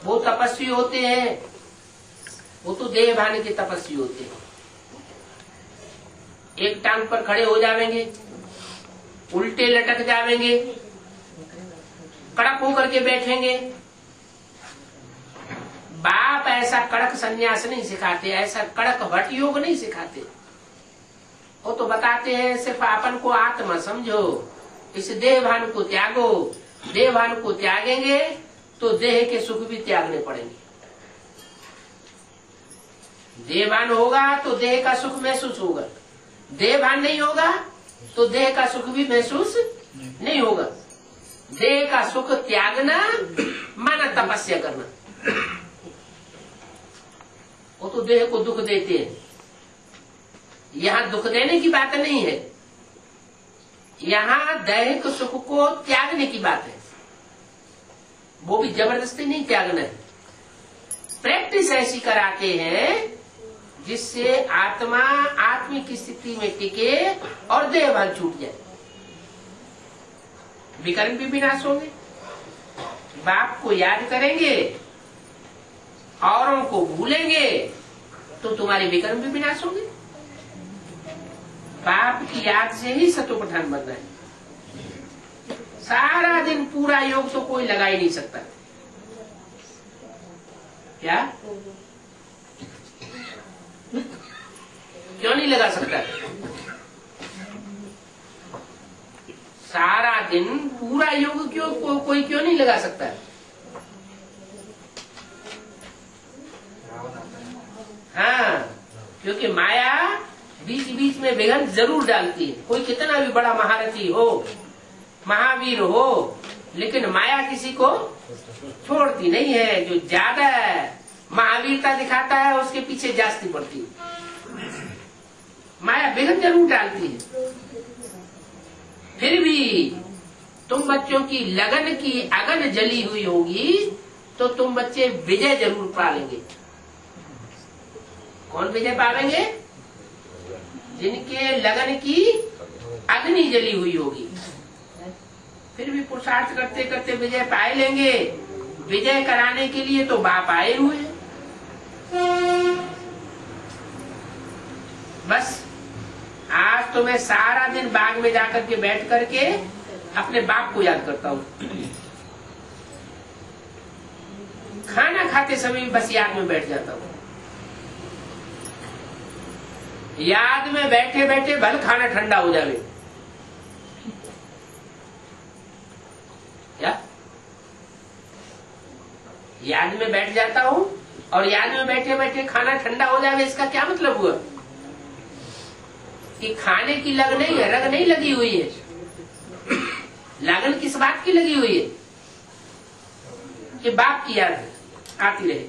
वो तपस्वी होते हैं, वो तो देह भान के तपस्वी होते हैं। एक टांग पर खड़े हो जावेंगे, उल्टे लटक जावेंगे, कड़क होकर के बैठेंगे। बाप ऐसा कड़क संन्यास नहीं सिखाते, ऐसा कड़क भट्ट योग नहीं सिखाते। वो तो बताते हैं सिर्फ अपन को आत्मा समझो, इस देह भान को त्यागो। देह भान को त्यागेंगे तो देह के सुख भी त्यागने पड़ेंगे। देह भान होगा तो देह का सुख महसूस होगा, देह भान नहीं होगा तो देह का सुख भी महसूस नहीं होगा। देह का सुख त्यागना माना तपस्या करना। वो तो देह को दुख देते हैं, यहाँ दुख देने की बात नहीं है, यहाँ दैहिक सुख को त्यागने की बात है। वो भी जबरदस्ती नहीं त्यागना है, प्रैक्टिस ऐसी कराते हैं जिससे आत्मा आत्मिक स्थिति में टिके और देह भान छूट जाए, विकर्म भी विनाश होंगे। बाप को याद करेंगे, औरों को भूलेंगे तो तुम्हारे विकर्म भी विनाश होंगे। बाप की याद से ही सतोप्रधान बनना है। सारा दिन पूरा योग तो कोई लगा ही नहीं सकता। क्या क्यों नहीं लगा सकता? सारा दिन पूरा योग क्यों कोई क्यों नहीं लगा सकता? हाँ, क्योंकि माया बीच बीच में विघ्न जरूर डालती है। कोई कितना भी बड़ा महारथी हो, महावीर हो, लेकिन माया किसी को छोड़ती नहीं है। जो ज्यादा महावीरता दिखाता है उसके पीछे जास्ती पड़ती है। माया विघ्न जरूर डालती है। फिर भी तुम बच्चों की लगन की अगन जली हुई होगी तो तुम बच्चे विजय जरूर पालेंगे। कौन विजय पालेंगे? जिनके लगन की अग्नि जली हुई होगी। फिर भी पुरुषार्थ करते करते विजय पाए लेंगे। विजय कराने के लिए तो बाप आए हुए हैं। बस आज तो मैं सारा दिन बाग में जाकर के बैठ करके अपने बाप को याद करता हूँ। खाना खाते समय बस याद में बैठ जाता हूँ। याद में बैठे बैठे भल खाना ठंडा हो जावे। क्या याद में बैठ जाता हूँ और याद में बैठे बैठे खाना ठंडा हो जावे, इसका क्या मतलब हुआ? कि खाने की लग नहीं है, रग नहीं लगी हुई है। लगन किस बात की लगी हुई है? कि बाप की याद आती रहे।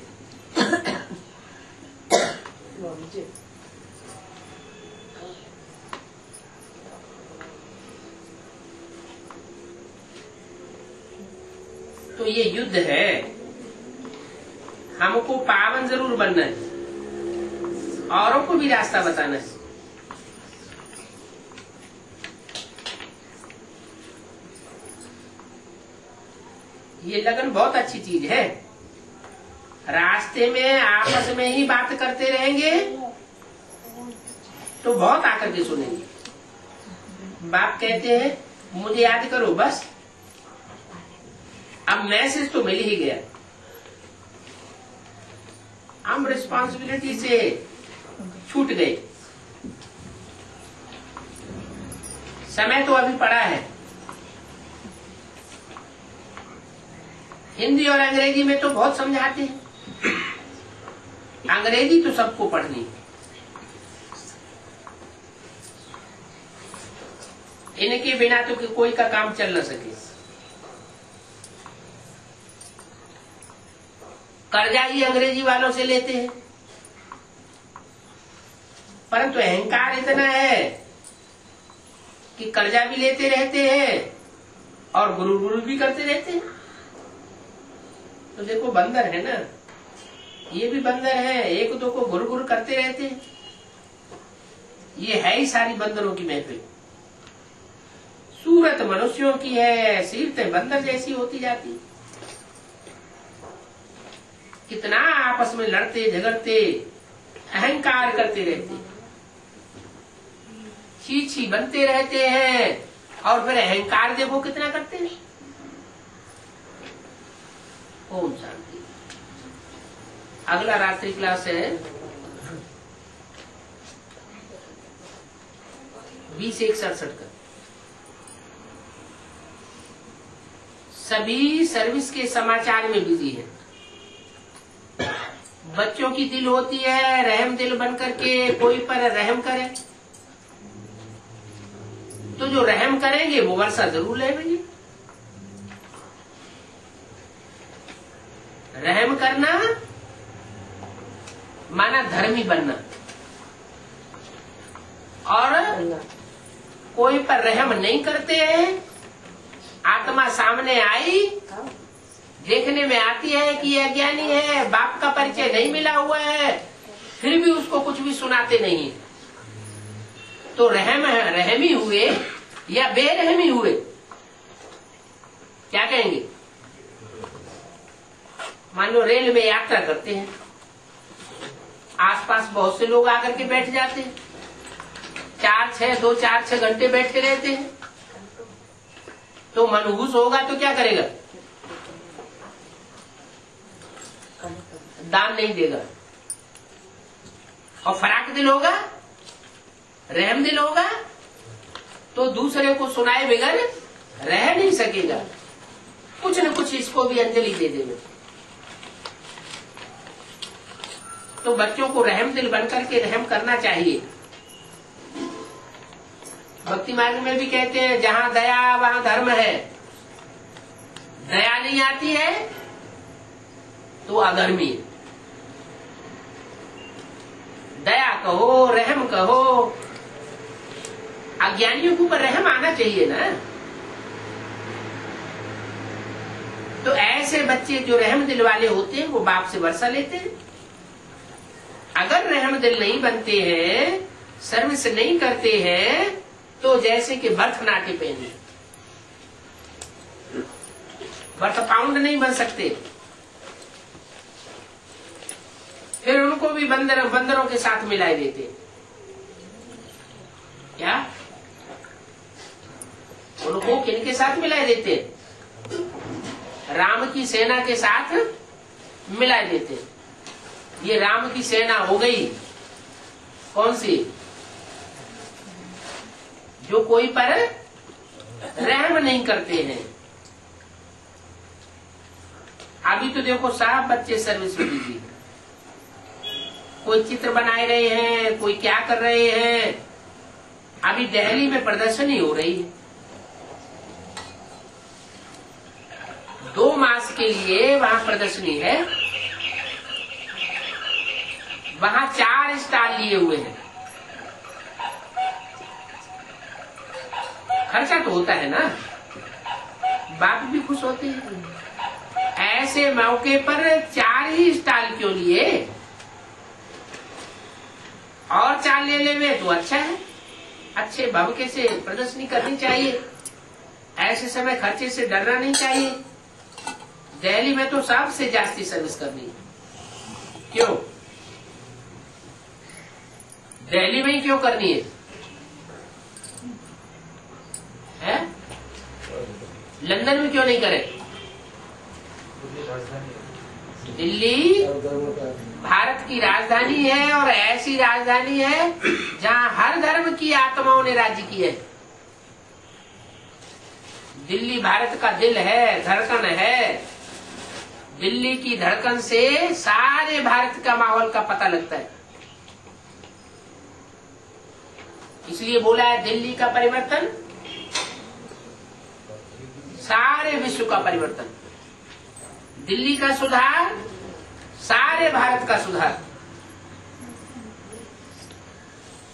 तो ये युद्ध है, हमको पावन जरूर बनना है, औरों को भी रास्ता बताना है। ये लगन बहुत अच्छी चीज है। रास्ते में आपस में ही बात करते रहेंगे तो बहुत आकर के सुनेंगे। बाप कहते हैं मुझे याद करो, बस अब मैसेज तो मिल ही गया। हम रिस्पॉन्सिबिलिटी से छूट गए। समय तो अभी पड़ा है। हिंदी और अंग्रेजी में तो बहुत समझाते हैं। अंग्रेजी तो सबको पढ़नी, इनके बिना तो कोई का काम चल न सके। कर्जा ही अंग्रेजी वालों से लेते हैं, परंतु अहंकार इतना है कि कर्जा भी लेते रहते हैं और गुरु गुरु भी करते रहते हैं। तो देखो बंदर है ना, ये भी बंदर है, एक दो को गुरु गुरु करते रहते हैं। ये है ही सारी बंदरों की महफिल। सूरत मनुष्यों की है, सीरतें बंदर जैसी होती जाती। कितना आपस में लड़ते झगड़ते अहंकार करते रहते, छी बनते रहते हैं, और फिर अहंकार देखो कितना करते हैं। ओम शांति। अगला रात्रि क्लास है 20:67 का। सभी सर्विस के समाचार में बिजी है। बच्चों की दिल होती है रहम दिल बन करके कोई पर रहम करे, तो जो रहम करेंगे वो वर्षा जरूर लेंगे। रहम करना माना धर्मी बनना, और कोई पर रहम नहीं करते हैं। आत्मा सामने आई, देखने में आती है कि यह अज्ञानी है, बाप का परिचय नहीं मिला हुआ है, फिर भी उसको कुछ भी सुनाते नहीं। तो रहमी हुए या बेरहमी हुए, क्या कहेंगे? मान लो रेल में यात्रा करते हैं, आसपास बहुत से लोग आकर के बैठ जाते हैं, 4-6 घंटे बैठे रहते हैं। तो मनहूस होगा तो क्या करेगा? दान नहीं देगा। और फराक दिल होगा, रहम दिल होगा, तो दूसरे को सुनाए बगैर रह नहीं सकेगा। कुछ न कुछ इसको भी अंजलि दे देगा। तो बच्चों को रहम दिल बनकर के रहम करना चाहिए। भक्ति मार्ग में भी कहते हैं जहां दया वहां धर्म है। दया नहीं आती है तो अधर्मी है। दया कहो, रहम कहो, अज्ञानियों के ऊपर रहम आना चाहिए ना। तो ऐसे बच्चे जो रहम दिल वाले होते हैं वो बाप से वर्षा लेते हैं। अगर रहम दिल नहीं बनते हैं, सर्विस नहीं करते हैं, तो जैसे कि भरतनाट्य पहने, भरत पाउंड नहीं बन सकते। फिर उनको भी बंदरों के साथ मिलाए देते। क्या उनको किनके साथ मिलाए देते? राम की सेना के साथ मिलाए देते। ये राम की सेना हो गई कौन सी? जो कोई पर रहम नहीं करते हैं। अभी तो देखो साहब बच्चे सर्विस में बिजी, कोई चित्र बनाए रहे हैं, कोई क्या कर रहे हैं। अभी दिल्ली में प्रदर्शनी हो रही है। 2 मास के लिए वहां प्रदर्शनी है। वहां 4 स्टाल लिए हुए हैं। खर्चा तो होता है ना, बाप भी खुश होते हैं। ऐसे मौके पर 4 ही स्टाल क्यों लिए? और 4 ले लेवे तो अच्छा है। अच्छे भवके से प्रदर्शनी करनी चाहिए। ऐसे समय खर्चे से डरना नहीं चाहिए। दिल्ली में तो सबसे जास्ती सर्विस करनी है। क्यों? दिल्ली में ही क्यों करनी है? लंदन में क्यों नहीं करें? दिल्ली भारत की राजधानी है, और ऐसी राजधानी है जहां हर धर्म की आत्माओं ने राज्य किया है। दिल्ली भारत का दिल है, धड़कन है। दिल्ली की धड़कन से सारे भारत का माहौल का पता लगता है। इसलिए बोला है दिल्ली का परिवर्तन सारे विश्व का परिवर्तन। दिल्ली का सुधार सारे भारत का सुधार।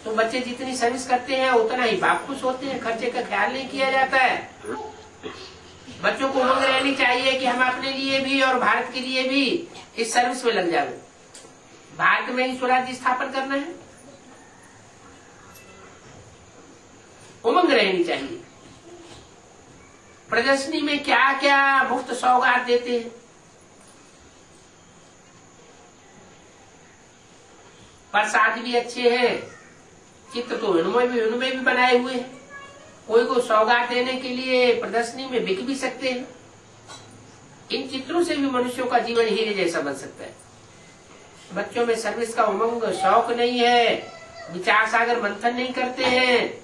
तो बच्चे जितनी सर्विस करते हैं उतना ही बाप खुश होते हैं, खर्चे का ख्याल नहीं किया जाता है। बच्चों को उमंग रहनी चाहिए कि हम अपने लिए भी और भारत के लिए भी इस सर्विस में लग जाए। भारत में ही स्वराज्य स्थापन करना है, उमंग रहनी चाहिए। प्रदर्शनी में क्या क्या मुफ्त सौगात देते हैं, प्रसाद भी अच्छे हैं, चित्र तो इनमें भी बनाए हुए हैं। कोई को सौगात देने के लिए प्रदर्शनी में बिक भी सकते हैं। इन चित्रों से भी मनुष्यों का जीवन हीरे जैसा बन सकता है। बच्चों में सर्विस का उमंग, शौक नहीं है, विचार सागर मंथन नहीं करते हैं।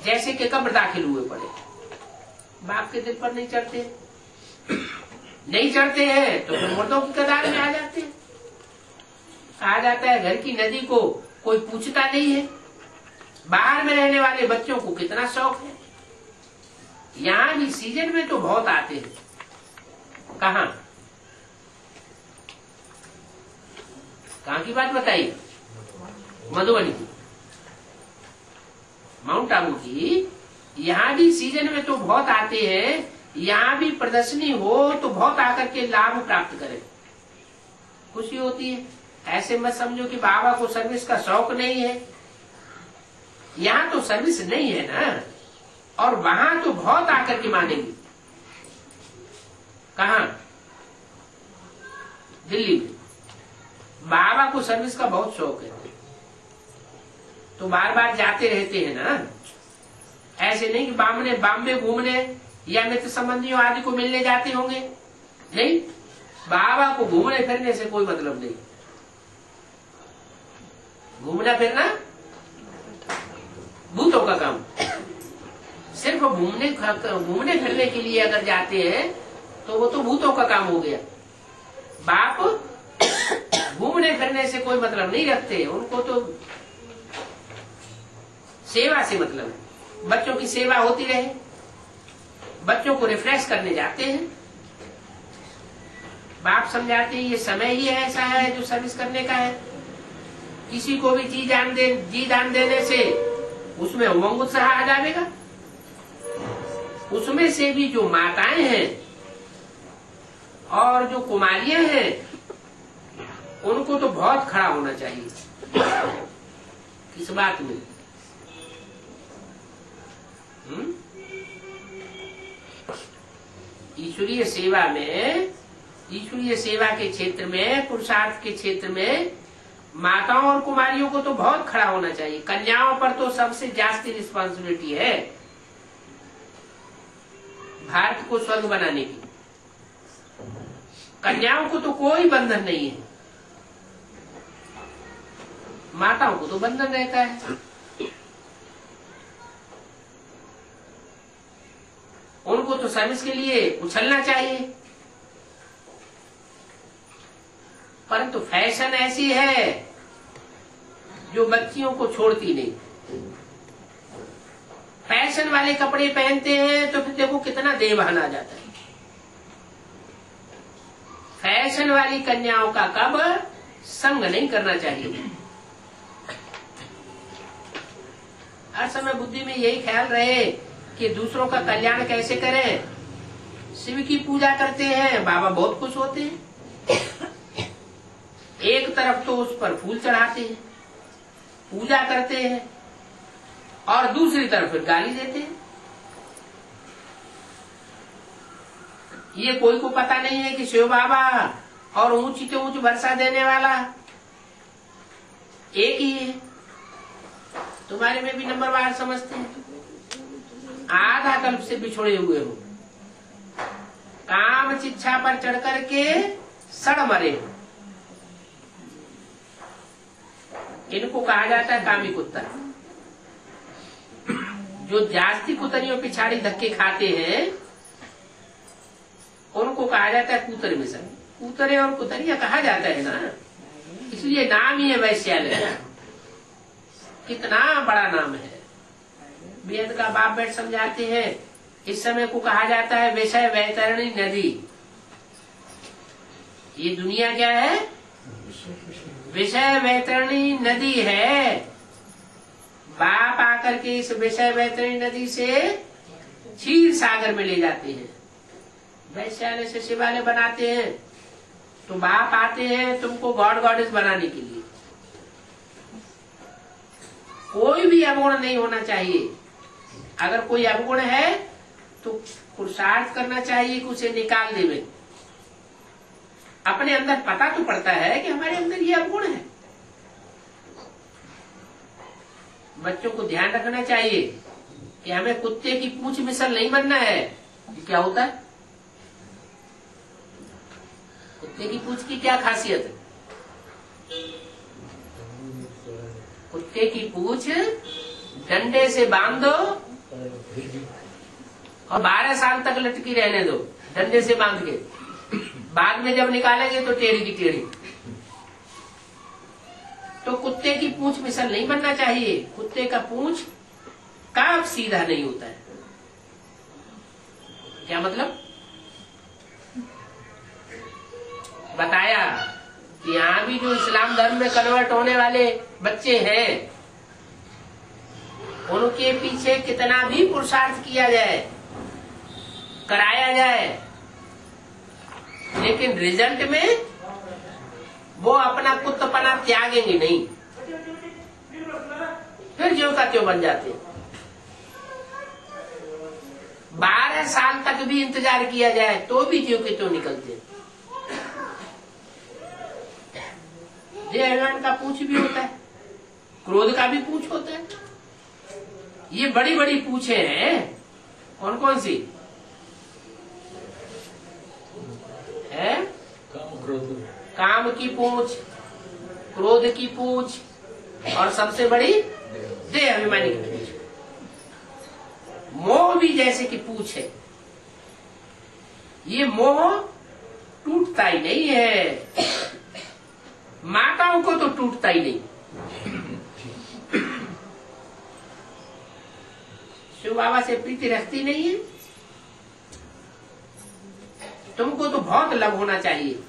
जैसे कि कब्र दाखिल हुए पड़े, बाप के दिल पर नहीं चढ़ते हैं तो फिर मुर्दों की कतार में आ जाते हैं। कहा जाता है घर की नदी को कोई पूछता नहीं है। बाहर में रहने वाले बच्चों को कितना शौक है। यहाँ भी सीजन में तो बहुत आते हैं। कहाँ की बात बताइए? मधुबनी की, माउंट आबू की। यहाँ भी सीजन में तो बहुत आते हैं। यहाँ भी प्रदर्शनी हो तो बहुत आकर के लाभ प्राप्त करें, खुशी होती है। ऐसे मत समझो कि बाबा को सर्विस का शौक नहीं है। यहाँ तो सर्विस नहीं है ना, और वहां तो बहुत आकर के मानेंगे। कहाँ? दिल्ली में बाबा को सर्विस का बहुत शौक है, तो बार बार जाते रहते हैं ना। ऐसे नहीं कि बॉम्बे घूमने या मित्र संबंधियों आदि को मिलने जाते होंगे, नहीं। बाबा को घूमने फिरने से कोई मतलब नहीं। घूमना फिरना भूतों का काम। सिर्फ घूमने फिरने के लिए अगर जाते हैं तो वो तो भूतों का काम हो गया। बाप घूमने फिरने से कोई मतलब नहीं रखते, उनको तो सेवा से मतलब है। बच्चों की सेवा होती रहे, बच्चों को रिफ्रेश करने जाते हैं। बाप समझाते हैं ये समय ही ऐसा है जो सर्विस करने का है। किसी को भी जी दान देने से उसमें उमंग उत्साह आ जाएगा। उसमें से भी जो माताएं हैं और जो कुमारियां हैं उनको तो बहुत खड़ा होना चाहिए। किस बात में? ईश्वरीय सेवा में, ईश्वरीय सेवा के क्षेत्र में, पुरुषार्थ के क्षेत्र में माताओं और कुमारियों को तो बहुत खड़ा होना चाहिए। कन्याओं पर तो सबसे जास्ती रिस्पॉन्सिबिलिटी है भारत को स्वर्ग बनाने की। कन्याओं को तो कोई बंधन नहीं है, माताओं को तो बंधन रहता है। उनको तो सर्विस के लिए उछलना चाहिए, परंतु फैशन ऐसी है जो बच्चियों को छोड़ती नहीं। फैशन वाले कपड़े पहनते हैं तो फिर देखो कितना देवहान आ जाता है। फैशन वाली कन्याओं का कब संग नहीं करना चाहिए। हर समय बुद्धि में यही ख्याल रहे कि दूसरों का कल्याण कैसे करें। शिव की पूजा करते हैं, बाबा बहुत खुश होते हैं। एक तरफ तो उस पर फूल चढ़ाते हैं, पूजा करते हैं, और दूसरी तरफ फिर गाली देते हैं। ये कोई को पता नहीं है कि शिव बाबा और ऊंची से ऊंची वर्षा देने वाला एक ही है। तुम्हारे में भी नंबरवार समझते हैं। आधा कल्प से बिछोड़े हुए हो, काम शिक्षा पर चढ़ करके सड़ मरे हो। इनको कहा जाता है कामी कुत्ता। जो जास्ती कुतरियों पिछाड़ी धक्के खाते हैं उनको कहा जाता है कूतर मिशन। कूतरे और कुतरिया कहा जाता है ना, इसलिए नाम ही है वैश्यालय। कितना बड़ा नाम है। वेद का बाप बैठ समझाते हैं, इस समय को कहा जाता है विषय वैतरणी नदी। ये दुनिया क्या है? विषय वैतरणी नदी है। बाप आकर के इस विषय वैतरणी नदी से क्षीर सागर में ले जाते हैं। वैश्यालय से शिवालय बनाते हैं तो बाप आते हैं तुमको गॉड गॉडेस बनाने के लिए। कोई भी अवगुण नहीं होना चाहिए। अगर कोई अवगुण है तो पुरुषार्थ करना चाहिए कि उसे निकाल देवे। अपने अंदर पता तो पड़ता है कि हमारे अंदर ये अवगुण है। बच्चों को ध्यान रखना चाहिए कि हमें कुत्ते की पूंछ मिसल नहीं बनना है। ये क्या होता है? कुत्ते की पूंछ की क्या खासियत है? कुत्ते की पूंछ डंडे से बांध दो और 12 साल तक लटकी रहने दो, डंडे से बांध के। बाद में जब निकालेंगे तो टेढ़ी की टेढ़ी। तो कुत्ते की पूंछ मिसल नहीं बनना चाहिए। कुत्ते का पूंछ कब सीधा नहीं होता है। क्या मतलब? बताया कि यहाँ भी जो इस्लाम धर्म में कन्वर्ट होने वाले बच्चे हैं, उनके पीछे कितना भी पुरुषार्थ किया जाए, कराया जाए, लेकिन रिजल्ट में वो अपना कुत्तपना त्यागेंगे नहीं। फिर ज्यों का त्यों बन जाते। 12 साल तक भी इंतजार किया जाए तो भी ज्यों के त्यों निकलते। अभिमान का पूंछ भी होता है, क्रोध का भी पूंछ होता है। ये बड़ी बड़ी पूंछे हैं। कौन कौन सी है? काम की पूंछ, क्रोध की पूंछ और सबसे बड़ी देह अभिमानी की पूंछ। मोह भी जैसे कि पूंछ है। ये मोह टूटता ही नहीं है। माताओं को तो टूटता ही नहीं। शिव बाबा से प्रीति रखती नहीं है। तुमको तो बहुत लव होना चाहिए।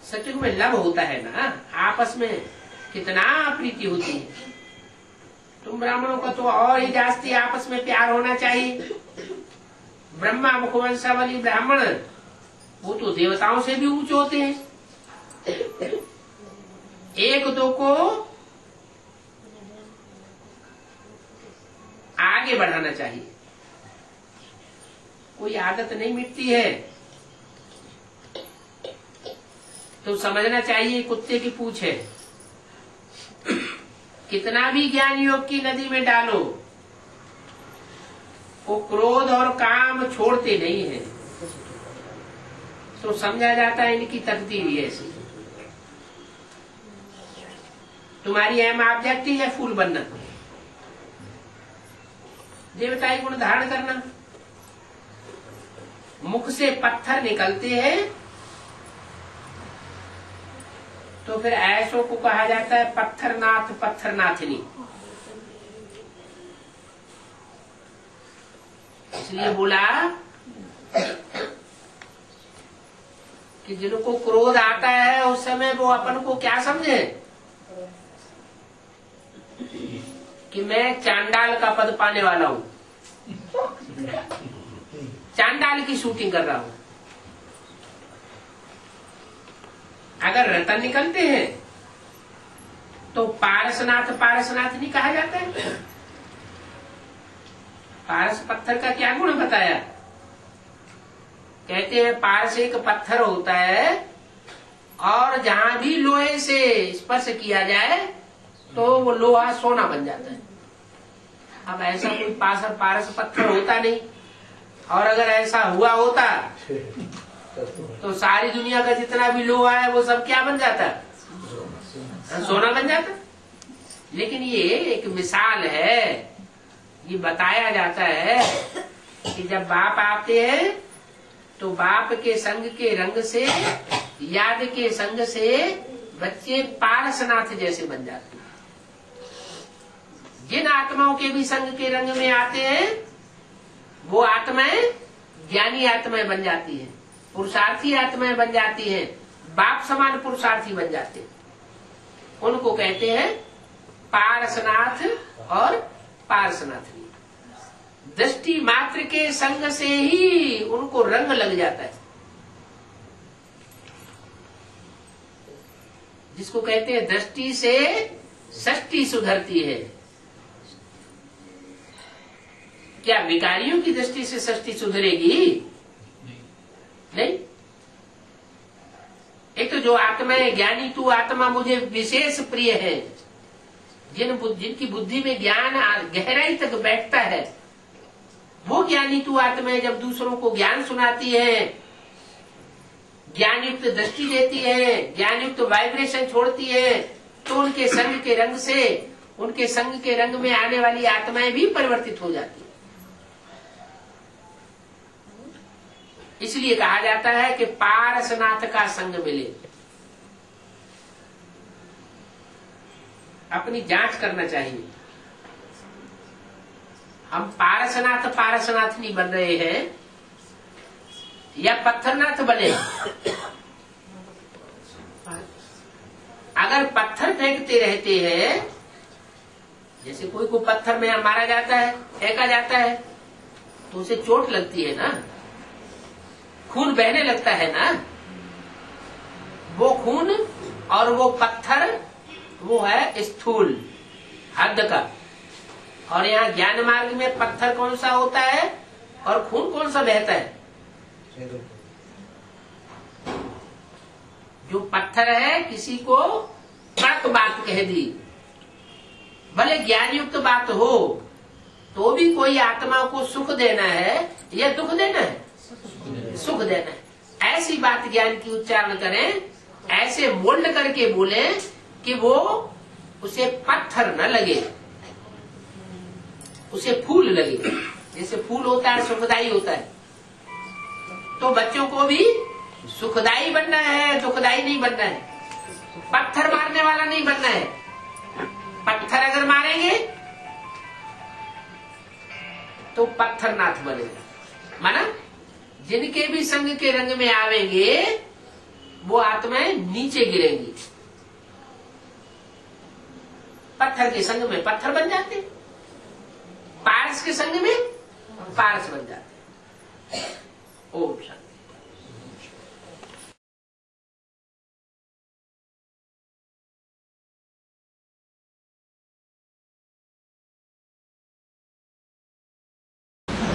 सचमुच में लव होता है ना, आपस में कितना प्रीति होती है। तुम ब्राह्मणों का तो और ही जास्ती आपस में प्यार होना चाहिए। ब्रह्मा मुखवंशावली ब्राह्मण वो तो देवताओं से भी ऊंचे होते हैं। एक दो को आगे बढ़ाना चाहिए। कोई आदत नहीं मिटती है तो समझना चाहिए कुत्ते की पूंछ है। कितना भी ज्ञान योग की नदी में डालो, वो क्रोध और काम छोड़ते नहीं है। तो समझा जाता है इनकी तकदीर ही ऐसी। तुम्हारी अहम ऑब्जेक्टिव है फूल बनना, देवताई गुण धारण करना। मुख से पत्थर निकलते हैं तो फिर ऐसों को कहा जाता है पत्थरनाथ पत्थरनाथनी। इसलिए बोला कि जिनको क्रोध आता है उस समय वो अपन को क्या समझे कि मैं चांडाल का पद पाने वाला हूं, चांडाल की शूटिंग कर रहा हूं। अगर रतन निकलते हैं तो पारसनाथ पारसनाथ नहीं कहा जाता है। पारस पत्थर का क्या गुण बताया? कहते हैं पारस एक पत्थर होता है और जहां भी लोहे से स्पर्श किया जाए तो वो लोहा सोना बन जाता है। अब ऐसा कोई पारस पत्थर होता नहीं, और अगर ऐसा हुआ होता तो सारी दुनिया का जितना भी लोहा है वो सब क्या बन जाता? सोना बन जाता। लेकिन ये एक मिसाल है, ये बताया जाता है कि जब बाप आते हैं तो बाप के संग के रंग से, याद के संग से बच्चे पारसनाथ जैसे बन जाते हैं। जिन आत्माओं के भी संग के रंग में आते हैं वो आत्माएं ज्ञानी आत्माएं बन जाती हैं, पुरुषार्थी आत्माएं बन जाती हैं, बाप समान पुरुषार्थी बन जाते हैं। उनको कहते हैं पारसनाथ और पारसनाथनी। दृष्टि मात्र के संग से ही उनको रंग लग जाता है, जिसको कहते हैं दृष्टि से षष्टि सुधरती है। क्या विकारियों की दृष्टि से षष्टि सुधरेगी? नहीं। एक तो जो आत्मा है ज्ञानी तू आत्मा मुझे विशेष प्रिय है, जिनकी बुद्धि में ज्ञान गहराई तक बैठता है, वो ज्ञानी तू आत्मा है। जब दूसरों को ज्ञान सुनाती है, ज्ञान युक्त दृष्टि देती है, ज्ञान युक्त वाइब्रेशन छोड़ती है, तो उनके संग के रंग से, उनके संग के रंग में आने वाली आत्माएं भी परिवर्तित हो जाती है। इसलिए कहा जाता है कि पारसनाथ का संग मिले। अपनी जांच करना चाहिए, हम पारसनाथ पारसनाथ नहीं बन रहे हैं या पत्थरनाथ बने। अगर पत्थर फेंकते रहते हैं, जैसे कोई को पत्थर में मारा जाता है, फेंका जाता है, तो उसे चोट लगती है ना, खून बहने लगता है ना। वो खून और वो पत्थर वो है स्थूल हद का, और यहाँ ज्ञान मार्ग में पत्थर कौन सा होता है और खून कौन सा बहता है? जो पत्थर है किसी को कड़क बात कह दी, भले ज्ञान युक्त बात हो, तो भी कोई आत्मा को सुख देना है या दुख देना है? सुख देना है। ऐसी बात ज्ञान की उच्चारण करें, ऐसे मोल्ड करके बोले कि वो उसे पत्थर न लगे, उसे फूल लगे। जैसे फूल होता है सुखदायी होता है, तो बच्चों को भी सुखदायी बनना है, दुखदायी नहीं बनना है। पत्थर मारने वाला नहीं बनना है। पत्थर अगर मारेंगे तो पत्थरनाथ बनेगा। माना जिनके भी संग के रंग में आवेंगे वो आत्माएं नीचे गिरेंगी। पत्थर के संग में पत्थर बन जाते, पारस के संग में पारस बन जाते। ओम शांति।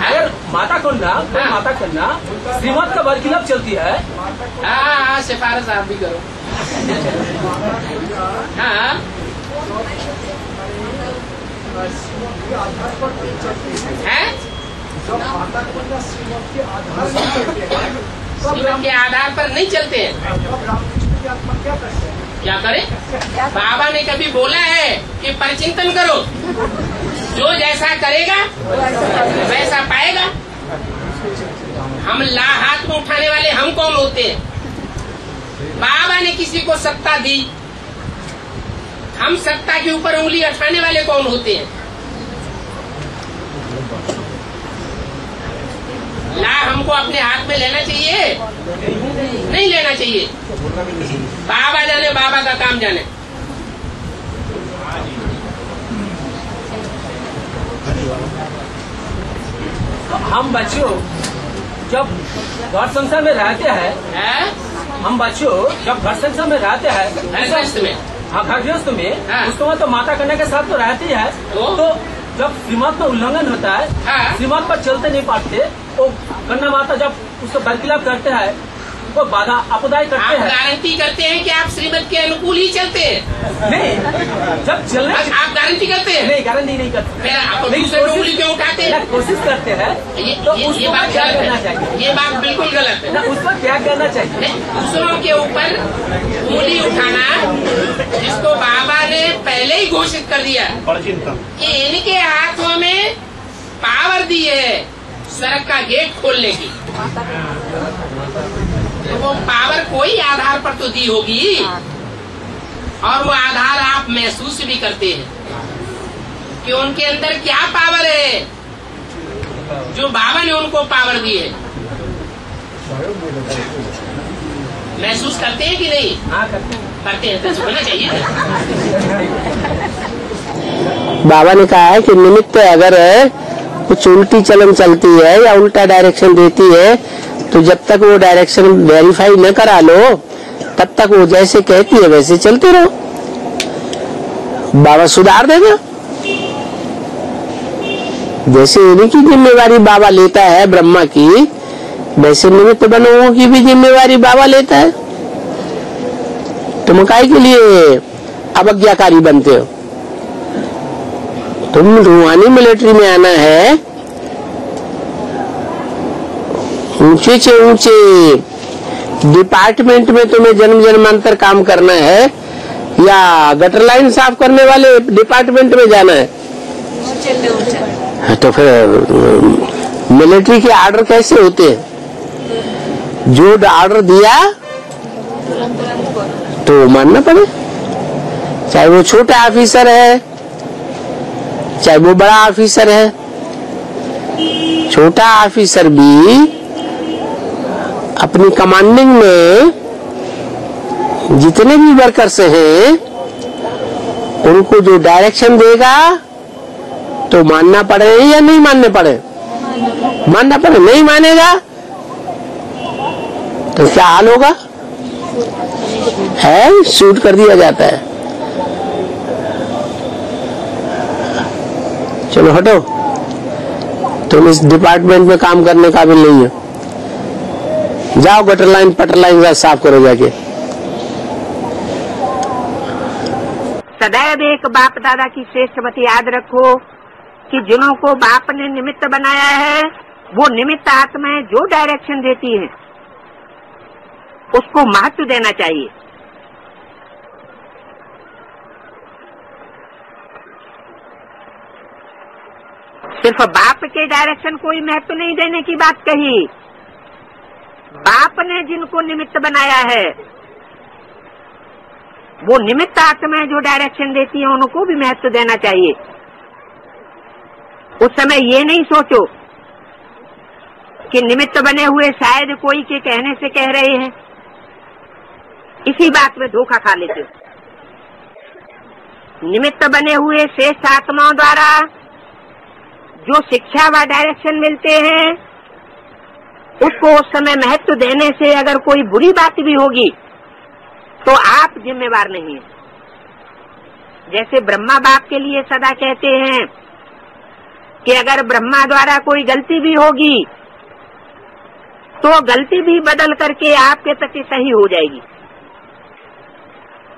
अगर माता कन्या माता कन्या श्रीमत का बरखिलाफ चलती है, हाँ सिफारिश आप भी करो। हाँ है श्रीमत के आधार पर नहीं चलते हैं। क्या करें? बाबा ने कभी बोला है कि परिचिंतन करो, जो जैसा करेगा वैसा पाएगा। हम हाथ में उठाने वाले हम कौन होते हैं? बाबा ने किसी को सत्ता दी, हम सत्ता के ऊपर उंगली उठाने वाले कौन होते हैं? ला हमको अपने हाथ में लेना चाहिए? नहीं लेना चाहिए। बाबा जाने, बाबा का काम जाने। हम बच्चों जब घर संसार में रहते हैं, हम बच्चों जब घर संसार में रहते हैं, गृहस्थ में, हाँ गृहस्थ में, हाँ। उसके बाद तो माता कन्या के साथ तो रहती है। तो जब श्रीमत का उल्लंघन होता है, हाँ। श्रीमत पर चलते नहीं पाते, तो कन्या माता जब उसको बरखिलाफ करते हैं, वो बाधा आपदाई करते आप हैं। गारंटी करते हैं कि आप श्रीमत के अनुकूल ही चलते हैं? नहीं, जब चलने आप गारंटी करते हैं? नहीं, गारंटी नहीं करते। फिर आप नहीं, दूसरे उंगली क्यों उठाते हैं? कोशिश करते हैं, तो ये उसको बात क्या गलत करना है। चाहिए? ये बात बिल्कुल गलत है। ना उस पर क्या करना चाहिए? दूसरों के ऊपर उंगली उठाना, जिसको बाबा ने पहले ही घोषित कर दिया कि इनके हाथों में पावर दी है स्वर्ग का गेट खोलने की, तो वो पावर कोई आधार पर तो दी होगी, और वो आधार आप महसूस भी करते हैं कि उनके अंदर क्या पावर है जो बाबा ने उनको पावर दी है। महसूस करते हैं कि नहीं? हाँ, करते हैं। करते हैं तो होना चाहिए। बाबा ने कहा है कि निमित्त अगर कुछ उल्टी चलन चलती है या उल्टा डायरेक्शन देती है तो जब तक वो डायरेक्शन वेरीफाई न करा लो तब तक वो जैसे कहती है वैसे चलते रहो, बाबा सुधार देगा। जैसे इनकी जिम्मेवारी बाबा लेता है ब्रह्मा की, वैसे निमित्त बनों की भी जिम्मेवारी बाबा लेता है। तुम काहे के लिए अवज्ञाकारी बनते हो? तुम रूहानी मिलिट्री में आना है, ऊंचे से ऊंचे डिपार्टमेंट में तुम्हें जन्म जन्मांतर काम करना है या गटर लाइन साफ करने वाले डिपार्टमेंट में जाना है? तो फिर मिलिट्री के ऑर्डर कैसे होते हैं? जो ऑर्डर दिया तो मानना पड़े, चाहे वो छोटा ऑफिसर है चाहे वो बड़ा ऑफिसर है। छोटा ऑफिसर भी अपनी कमांडिंग में जितने भी वर्कर्स हैं उनको जो डायरेक्शन देगा तो मानना पड़े या नहीं मानने पड़े? मानना पड़े। नहीं मानेगा तो क्या हाल होगा? है शूट कर दिया जाता है। चलो हटो, तुम इस डिपार्टमेंट में काम करने काबिल नहीं हो। जाओ गटर लाइन पटर लाइन साफ करो जाके। सदैव एक बाप दादा की श्रेष्ठ बात याद रखो कि जिन्हों को बाप ने निमित्त बनाया है वो निमित्त आत्माएं जो डायरेक्शन देती हैं उसको महत्व देना चाहिए। सिर्फ बाप के डायरेक्शन को ही महत्व नहीं देने की बात कही। बाप ने जिनको निमित्त बनाया है वो निमित्त आत्माएं जो डायरेक्शन देती हैं उनको भी महत्व देना चाहिए। उस समय ये नहीं सोचो कि निमित्त बने हुए शायद कोई के कहने से कह रहे हैं, इसी बात में धोखा खा लेते हो। निमित्त बने हुए श्रेष्ठ आत्माओं द्वारा जो शिक्षा व डायरेक्शन मिलते हैं उसको उस समय महत्व देने से अगर कोई बुरी बात भी होगी तो आप जिम्मेवार नहीं है। जैसे ब्रह्मा बाप के लिए सदा कहते हैं कि अगर ब्रह्मा द्वारा कोई गलती भी होगी तो गलती भी बदल करके आपके प्रति सही हो जाएगी।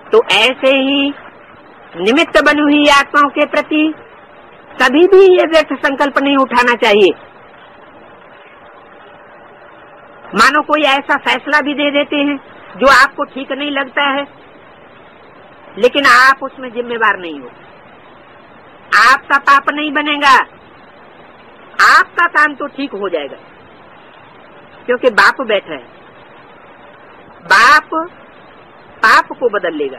तो ऐसे ही निमित्त बनी हुई आत्माओं के प्रति कभी भी ये व्यर्थ संकल्प नहीं उठाना चाहिए। मानो कोई ऐसा फैसला भी दे देते हैं जो आपको ठीक नहीं लगता है, लेकिन आप उसमें जिम्मेवार नहीं हो। आपका पाप नहीं बनेगा, आपका काम तो ठीक हो जाएगा, क्योंकि बाप बैठा है। बाप पाप को बदल लेगा।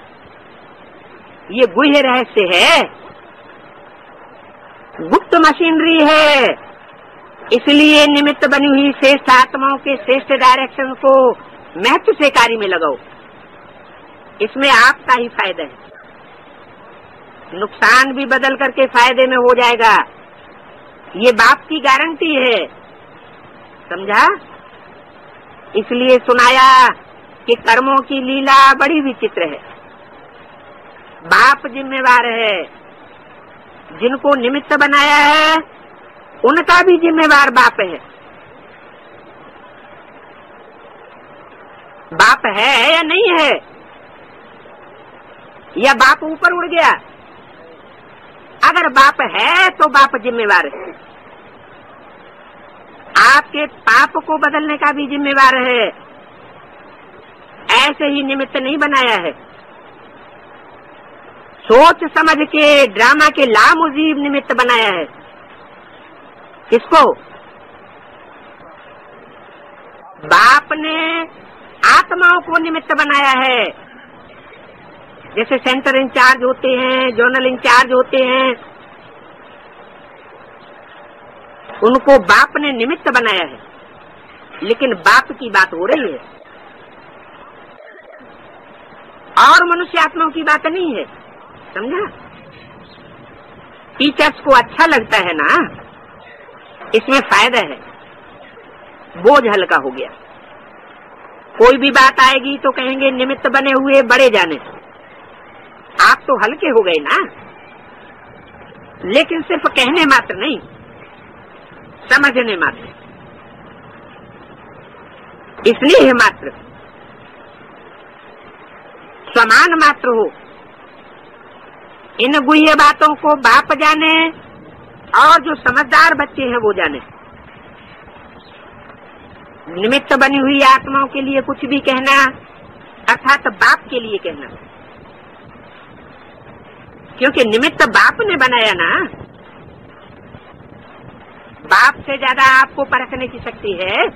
ये गुह्य रहस्य है, गुप्त मशीनरी है। इसलिए निमित्त बनी हुई श्रेष्ठ आत्माओं के श्रेष्ठ डायरेक्शन को महत्व से कार्य में लगाओ। इसमें आपका ही फायदा है, नुकसान भी बदल करके फायदे में हो जाएगा। ये बाप की गारंटी है, समझा? इसलिए सुनाया कि कर्मों की लीला बड़ी विचित्र है। बाप जिम्मेवार है, जिनको निमित्त बनाया है उनका भी जिम्मेवार बाप है। बाप है या नहीं है, या बाप ऊपर उड़ गया? अगर बाप है तो बाप जिम्मेवार है। आपके पाप को बदलने का भी जिम्मेवार है। ऐसे ही निमित्त नहीं बनाया है। सोच समझ के ड्रामा के लामुजीब निमित्त बनाया है। किसको? बाप ने आत्माओं को निमित्त बनाया है। जैसे सेंटर इंचार्ज होते हैं, जोनल इंचार्ज होते हैं, उनको बाप ने निमित्त बनाया है, लेकिन बाप की बात हो रही है और मनुष्य आत्माओं की बात नहीं है। समझा? टीचर्स को अच्छा लगता है ना, इसमें फायदा है, बोझ हल्का हो गया। कोई भी बात आएगी तो कहेंगे निमित्त बने हुए बड़े जाने, आप तो हल्के हो गए ना। लेकिन सिर्फ कहने मात्र नहीं, समझने मात्र, इसलिए मात्र समान मात्र हो। इन गुह्य बातों को बाप जाने और जो समझदार बच्चे हैं वो जाने। निमित्त बनी हुई आत्माओं के लिए कुछ भी कहना अर्थात बाप के लिए कहना, क्योंकि निमित्त बाप ने बनाया ना। बाप से ज्यादा आपको परखने की शक्ति है